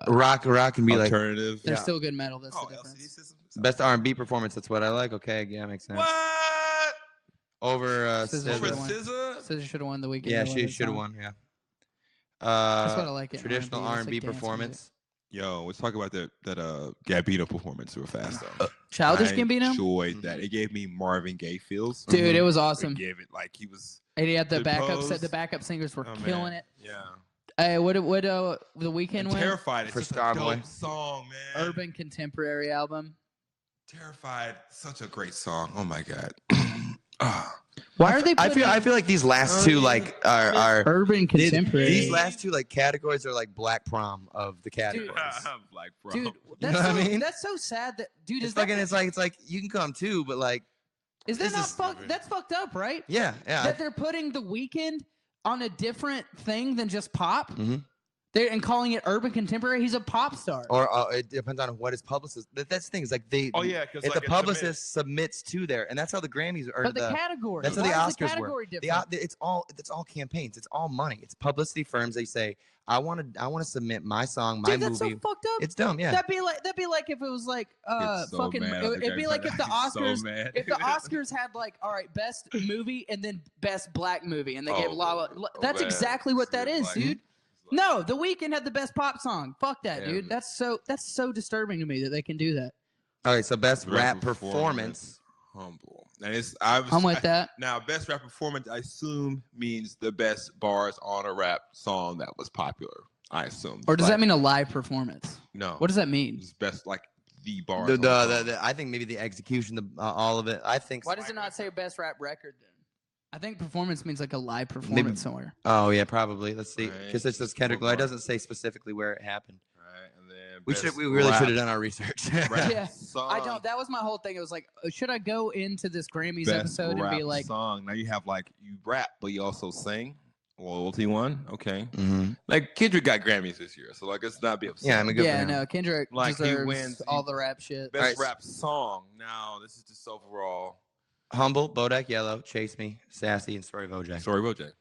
Rock can be like Alternative. they're Yeah. still good metal. That's Oh, the LCD difference. system. best R&B performance. That's what I like. Okay, yeah, makes sense. What? Over SZA Over should've won. SZA? So they should have won the weekend. yeah, They she won that should have song. won. Yeah. That's what I like. In Traditional R&B. It's R&B like dance performance. Yo, let's talk about that Gambino performance real fast though. Childish I Gambino. enjoyed that. It gave me Marvin Gaye feels. Dude, it was It awesome. gave it like he was. And he had the the backup pose. set. The backup singers were Oh, killing man. it. Yeah. Hey, what the weekend And went? Terrified. It's For just a Starboy. dope song, man. Urban contemporary album. Terrified. Such a great song. Oh my god. Ah. Why are they? I Putting feel like these last two like are urban contemporary. these last two like categories are like Black Prom of the categories. Black bro. Dude, You that's know what I so, mean? that's so sad. That dude It's is that fucking. It's like you can come too, but like is that this not is- fucked? That's fucked up, right? yeah. That they're putting the weekend on a different thing than just pop. Mhm. And calling it urban contemporary. He's a pop star. Or it depends on what his publicist. That's the thing. Is like they. Oh yeah, because If the publicist submits to there, and that's how the Grammys are. But the category. That's how Why the is the Oscars category work. different? It's all campaigns. It's all money. It's publicity firms. They say, I want to submit my song, my Dude, that's movie. so fucked up. It's dumb. Yeah. That'd be like if it was like fucking. It'd be like if the Oscars. If the Oscars had like, all right, best movie and then best black movie, and they gave that's man. exactly what that is, Black. dude. No, The Weeknd had the best pop song. Fuck that, Yeah, dude. man. That's so disturbing to me that they can do that. All right. So best rap Performance. performance. Humble. And I'm with that. Now, best rap performance, I assume, means the best bars on a rap song that was popular. I assume. Or does that mean a live performance? no? What does that mean? It's best like the bars. The, on the, song. the, I think maybe the execution, all of it. I think. Why does it not say best rap record then? I think performance means like a live performance somewhere. Oh yeah, probably. Let's see, Right. because it says Kendrick Lamar. It doesn't say specifically where it happened. Right, and then We best should. We really rap- should have done our research. rap Yeah, song, I don't. That was my whole thing. It was like, should I go into this Grammys best episode and be rap like, song. Now you have like you rap, but you also sing. Loyalty one, okay. Mhm. Like Kendrick got Grammys this year, so like let's not be upset. Yeah, I mean, good for yeah, him. no, Kendrick Like, he deserves wins- all the rap shit. Best Alright. rap song. Now this is just overall. Humble, Bodak Yellow, Chase Me, Sassy, and Story Bojack. Sorry, Bojack.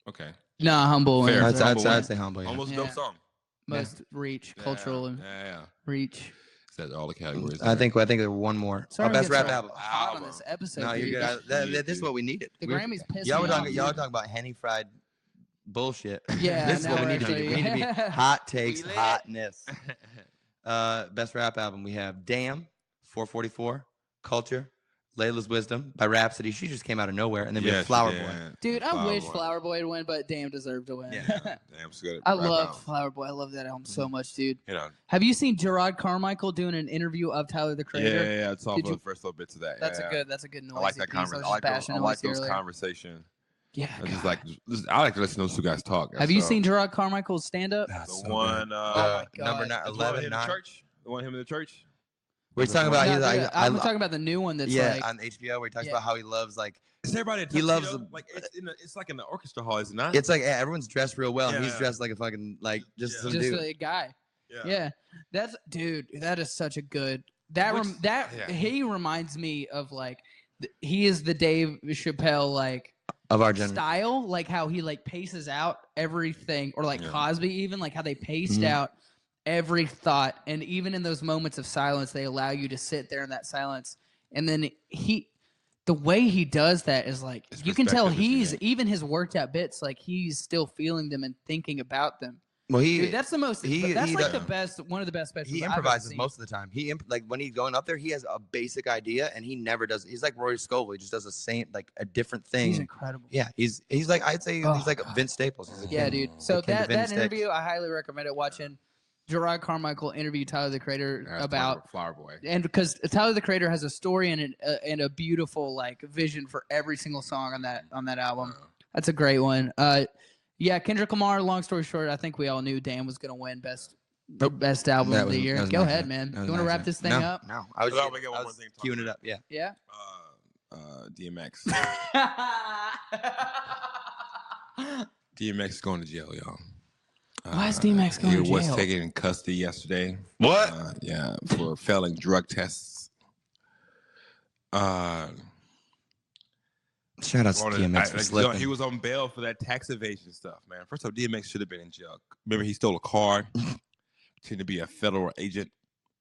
Okay, Nah, humble Fair. wins, I'd, right? I'd say Humble. Yeah. almost a Yeah. dope song. Most reach, cultural and Yeah. reach. Said all the categories. I think there were one more. Sorry, Best we get rap so album. hot on this episode. No, you're dude. good. This is what we needed. The We're- Grammys pissed Y'all me were off. talking. Y'all were talking about Henny fried bullshit. Yeah, this is no, what we need to do. actually. We need to be hot takes, We lit. hotness. Best rap album. We have Damn, 444, Culture, Layla's Wisdom by Rhapsody. She just came out of nowhere, and then we have Flower Boy. Dude, I wish Boy. Flower Boy would win, but Damn deserved to win. Yeah. Damn, it's good. I Rap love album. Flower Boy. I love that album so much, dude. You know. Have you seen Gerard Carmichael doing an interview of Tyler the Creator? Yeah. It's all Did the you- first little bits of that. That's yeah. a good noise. I like that conversation. I like those conversations. Yeah. I just God. I like to listen to those two guys talk. Have you so- seen Gerard Carmichael's stand up? That's the so one? good. my God. Number the one 11, him in the 9. church. The one him in the church. We're talking about. No, He's like, dude, I'm talking about the new one that's yeah, like on HBO where he talks Yeah. about how he loves like Is everybody? In He loves tuxedo? the- like it's like in the orchestra hall, is it not? it's like everyone's dressed real well, and he's Yeah. dressed like a fucking like just Yeah. some just dude. a guy. yeah. Yeah. That's dude, that is such a good that Which- that yeah. he reminds me of like he is the Dave Chappelle like Of our generation. style, like how he like paces out everything, or like Yeah. Cosby even, like how they paced Mhm. out every thought, and even in those moments of silence, they allow you to sit there in that silence, and then the way he does that is like His you can tell perspective is he's unique. even his worked out bits like he's still feeling them and thinking about them. Well, Dude, that's the most. That's like the does. best. One of the best specials. he I've ever improvises seen. most of the time. Like when he's going up there, he has a basic idea and he never does. He's like Roy Scovel. He just does the same, like a different thing. He's incredible. Yeah, he's like I'd say Oh, he's like God. Vince Staples. He's Yeah, dude. So akin to that Vince interview, Staples. I highly recommend it. Watching Gerard Carmichael interview Tyler the Creator That's about Flower Boy. and because Tyler the Creator has a story and a beautiful like vision for every single song on that album. That's a great one. Yeah, Kendrick Lamar. Long story short, I think we all knew Dan was gonna win best album of the year. Go ahead, man. You want to wrap this thing up? No, I was We got one more thing to talk queuing it about. up. Yeah. Yeah. DMX. DMX is going to jail, y'all. Why is DMX going to He was jail? taken in custody yesterday. What? Yeah, for failing drug tests. Shout out to DMX for slipping. He was on bail for that tax evasion stuff, man. First off, DMX should have been in jail. Remember, he stole a car, pretended to be a federal agent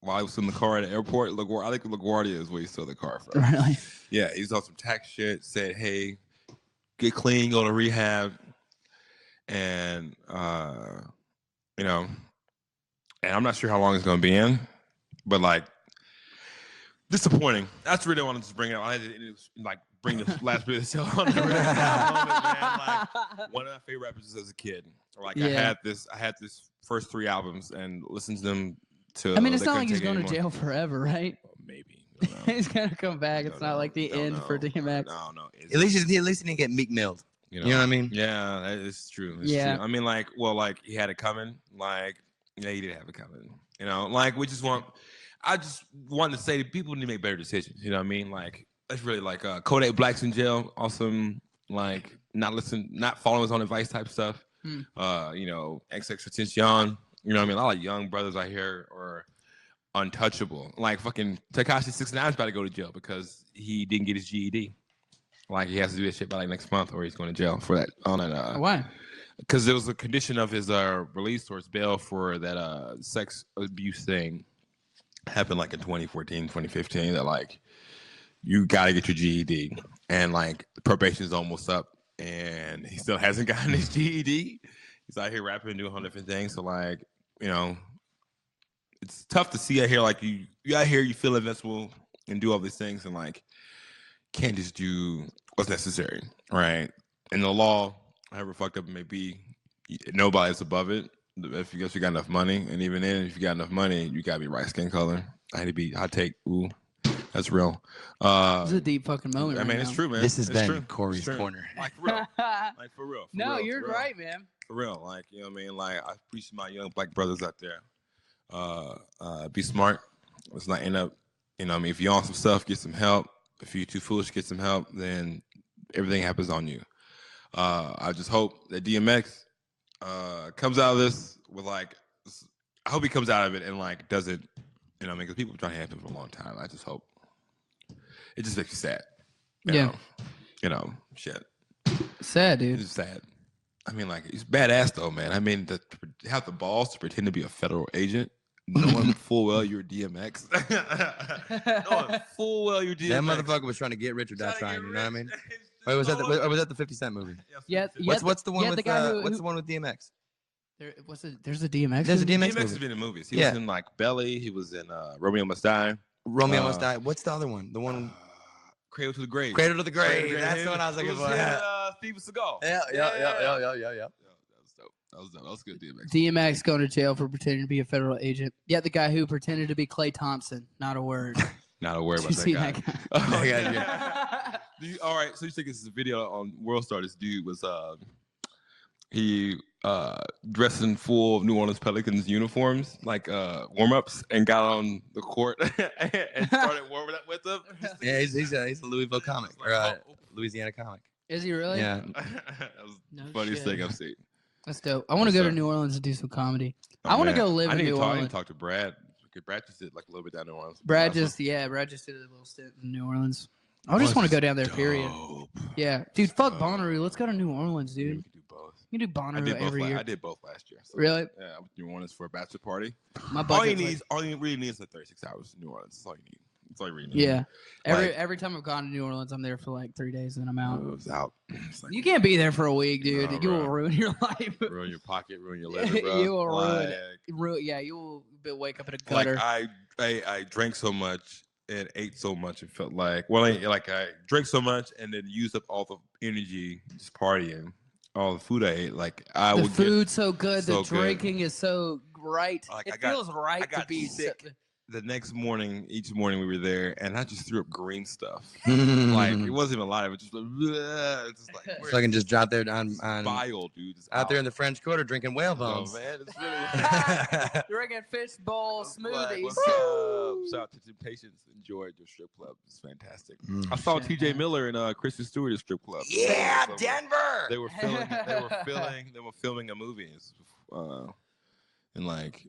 while he was in the car at the airport. I think LaGuardia is where he stole the car from. Really? Yeah, he was on some tax shit. Said, "Hey, get clean, go to rehab," and you know, and I'm not sure how long it's gonna be in, but like disappointing. That's really what I wanted to bring it up. I had to like bring this last bit of show on the moment, man. Like one of my favorite rappers as a kid. Like I had this first 3 albums and listened to them to. I mean, it's not like he's going to jail forever, right? Well, maybe. He's gonna come back. It's not like the end for DMX. No. At least he didn't get Meek milled. You know what I mean? Yeah, that is true. It's Yeah. true. I mean, like, well, like he had it coming. Like, yeah, he did have it coming. You know, like I just wanted to say that people need to make better decisions. You know what I mean? Like, that's really like Kodak Black's in jail. Awesome. Like, not following his own advice type stuff. You know, XXXTentacion. You know what I mean? A lot of young brothers out here are untouchable. Like fucking Tekashi 6ix9ine is about to go to jail because he didn't get his GED. Like he has to do this shit by like next month, or he's going to jail for that. Why? Because there was a condition of his release or his bail for that sex abuse thing happened like in 2014, 2015. That like you got to get your GED, and like the probation is almost up, and he still hasn't gotten his GED. He's out here rapping and doing all different things. So like, you know, it's tough to see out here. Like you out here, you feel invincible and do all these things, and like can't just do what's necessary, right? And the law, however fucked up it may be, nobody's above it. If you got enough money, and even then, if you got enough money, you gotta be right skin color. I had to be hot take. Ooh, that's real. It's a deep fucking moment. I mean, right it's now. true, man. This has It's been true. Corey's It's true. Corner. Like for real. Like for real. No, real, you're for real. right, man. For real. Like, you know what I mean? Like, I preach to my young black brothers out there. Be smart. Let's not end up, you know what I mean? If you're on some stuff, get some help. If you're too foolish to get some help, then everything happens on you. I just hope that DMX comes out of this with like, I hope he comes out of it and like doesn't, you know what I mean? Because people have been trying to help him for a long time. I just hope. It just makes you sad. You know, shit. Sad, dude. It's sad. I mean, like, he's badass though, man. I mean, to have the balls to pretend to be a federal agent, knowing full well you're DMX. Knowing full well you're DMX. That motherfucker was trying to get rich or die trying. You know what I mean? Wait, was that the 50 Cent movie? Yeah. What's the one yeah, with the guy what's the one with DMX? There's a DMX. There's a DMX DMX has movie. been in movies. He was in like Belly. He was in Romeo Must Die. Romeo Must Die. What's the other one? The one Cradle to the Grave. Cradle to the Grave. Cradle to the That's Grave. the one I was looking for. Steven Seagal. Yeah. That was dope. That was dope. That was good, DMX. DMX going to jail for pretending to be a federal agent. Yeah, the guy who pretended to be Klay Thompson. Not a word. Not aware Did about you that see guy. that guy? Oh, Yeah. all right, so you think this is a video on World Star? This dude was he dressed in full of New Orleans Pelicans uniforms, like warm-ups, and got on the court and started warming up with them. Yeah, he's a Louisville comic or Louisiana comic. Is he really? Yeah. That was No the funniest shit. thing I've seen. That's dope. I want to Yes, go sir. to New Orleans and do some comedy. Oh, I want to man. go live I in need New to talk, I need Orleans. to talk to Brad. Brad just did like a little bit down in New Orleans. Brad Awesome. just did a little stint in New Orleans. I just want to go down there. Period. Dope. Yeah, dude. Fuck Dope. Bonnaroo. Let's go to New Orleans, Yeah, we dude. can do both. You can do Bonnaroo every year. I did both last year. So, Really? Yeah, I went to New Orleans for a bachelor party. My All you budget. need, all you really need is like 36 hours in New Orleans. That's all you need. That's all you really need. Yeah. Every time I've gone to New Orleans, I'm there for like 3 days and I'm out. It's out. It's like, You can't be there for a week, dude. Nah, you will bro. ruin your life. ruin your pocket, ruin your liver, bro. You will like, yeah, you will wake up in a gutter. Like I drank so much and ate so much. It felt like I drank so much and then used up all the energy just partying. All the food I ate, like I the would food's so good. so The drinking is so right. Like, it I got- feels right I got to be sick. The next morning, each morning we were there, and I just threw up green stuff. Mm-hmm. Like it wasn't even a lot of it, just like, bleh, it's just like So I can just drop there on bile, dude. It's out there in the French Quarter drinking whale Oh, bones. man, it's really. drinking fish bowl Like, smoothies. what's up? Shout out to Temptations. Enjoyed your strip club. It's fantastic. Mm. I saw Shit, T.J. man. Miller and Kristen Stewart at strip club. Yeah, So, Denver. They were filming a movie. And like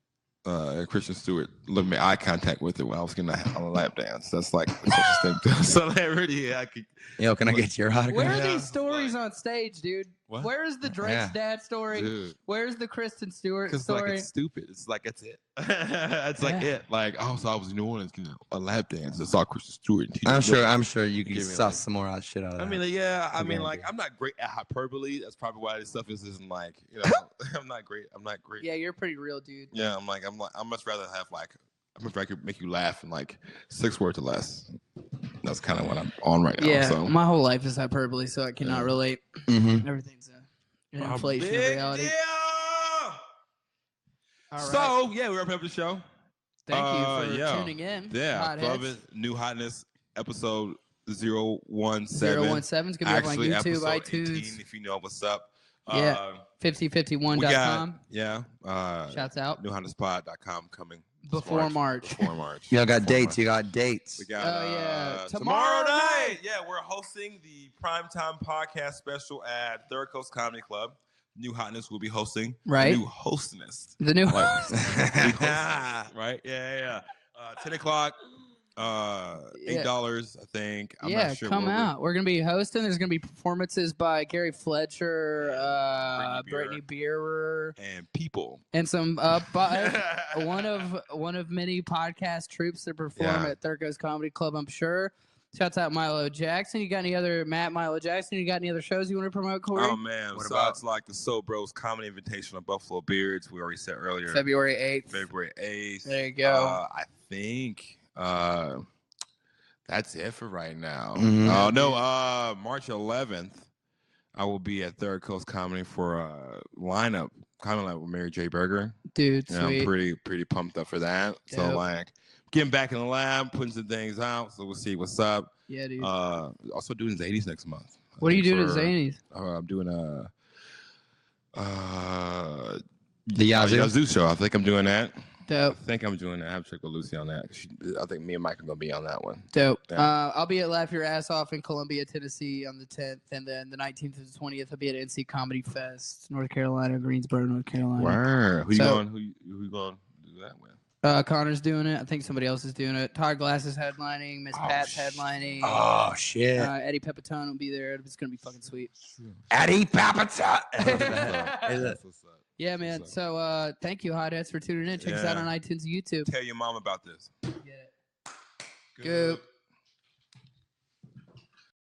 Kristen Stewart looked me eye contact with it when I was getting on a lap dance. That's like the closest thing to celebrity I could. Yo, can I get your autograph? Where are Yeah, these stories like- on stage, dude? What? Where is the Drake's Yeah. dad story? Dude, Where's the Kristen Stewart because story? like it's stupid. It's like that's it. It's like Yeah. it. Like so I was in New Orleans getting a lap dance. I saw Kristen Stewart. And I'm sure you can Give me suss like- some more shit out of that. I mean, yeah. I mean, Yeah, like dude. I'm not great at hyperbole. That's probably why this stuff isn't like I'm not great. I'm not great. Yeah, you're pretty real, dude. Yeah, I'm much rather have like I'm much rather make you laugh in like 6 words or less. That's kind of what I'm on right now. Yeah, So my whole life is hyperbole, so I cannot Yeah. relate. Mhm. Everything's an inflation of big reality. deal. All right. So yeah, we're wrapping up the show. Thank you for yeah. tuning in. Yeah, love Hotheads. it. New Hotness episode 017. 017 is going to be Actually, up on YouTube, episode 18, iTunes, if you know what's up. Yeah. We 5051.com. got Shouts out. newhotnesspod.com coming Before March. Before March. Y'all got Before dates. March. You got dates. We got Oh, yeah. tomorrow Tomorrow night. Yeah, we're hosting the Primetime Podcast Special at Third Coast Comedy Club. New Hotness will be hosting. Right. New Hostness. The new. Like, new hostness, right? Yeah. 10 o'clock. $8, I think. I'm yeah, not sure come where out. We're going to be hosting. There's going to be performances by Gary Fletcher, Brittany Brittany Beerer, and people. and some one of many podcast troops that perform Yeah. at Third Coast Comedy Club, I'm sure. Shouts out Milo Jackson. You got any other Milo Jackson? You got any other shows you want to promote, Corey? Oh man! What So about- it's like the Soul Bros Comedy Invitation of Buffalo Beards. We already said earlier. February 8th. February 8th. There you go. I think that's it for right now. Mhm. March 11th, I will be at Third Coast Comedy for a lineup, kind of like with Mary J. Berger. Dude, Yeah, sweet. I'm pretty pumped up for that. So Dope. like getting back in the lab, putting some things out. So we'll see what's up. Yeah, dude. Also doing Zanies next month. What are you doing at for- Zanies? I'm doing The Yazoo. Yazoo show. I think I'm doing that. Dope. I think I'm doing that. I have to check with Lucy on that. I think me and Mike are gonna be on that one. Dope. Yeah. I'll be at Laugh Your Ass Off in Columbia, Tennessee on the 10th, and then the 19th to the 20th I'll be at NC Comedy Fest, North Carolina, Greensboro, North Carolina. Word. Who you So- going? Who you going to do that with? Connor's doing it. I think somebody else is doing it. Todd Glass is headlining. Miss Oh, Pat's shit. headlining. Oh shit. Eddie Pepitone will be there. It's gonna be fucking sweet. Eddie Papata. That's what's up. Yeah, man. What's So thank you, Hotheads, for tuning in. Check us out Yeah. on iTunes and YouTube. Tell your mom about this. Get it. Goop.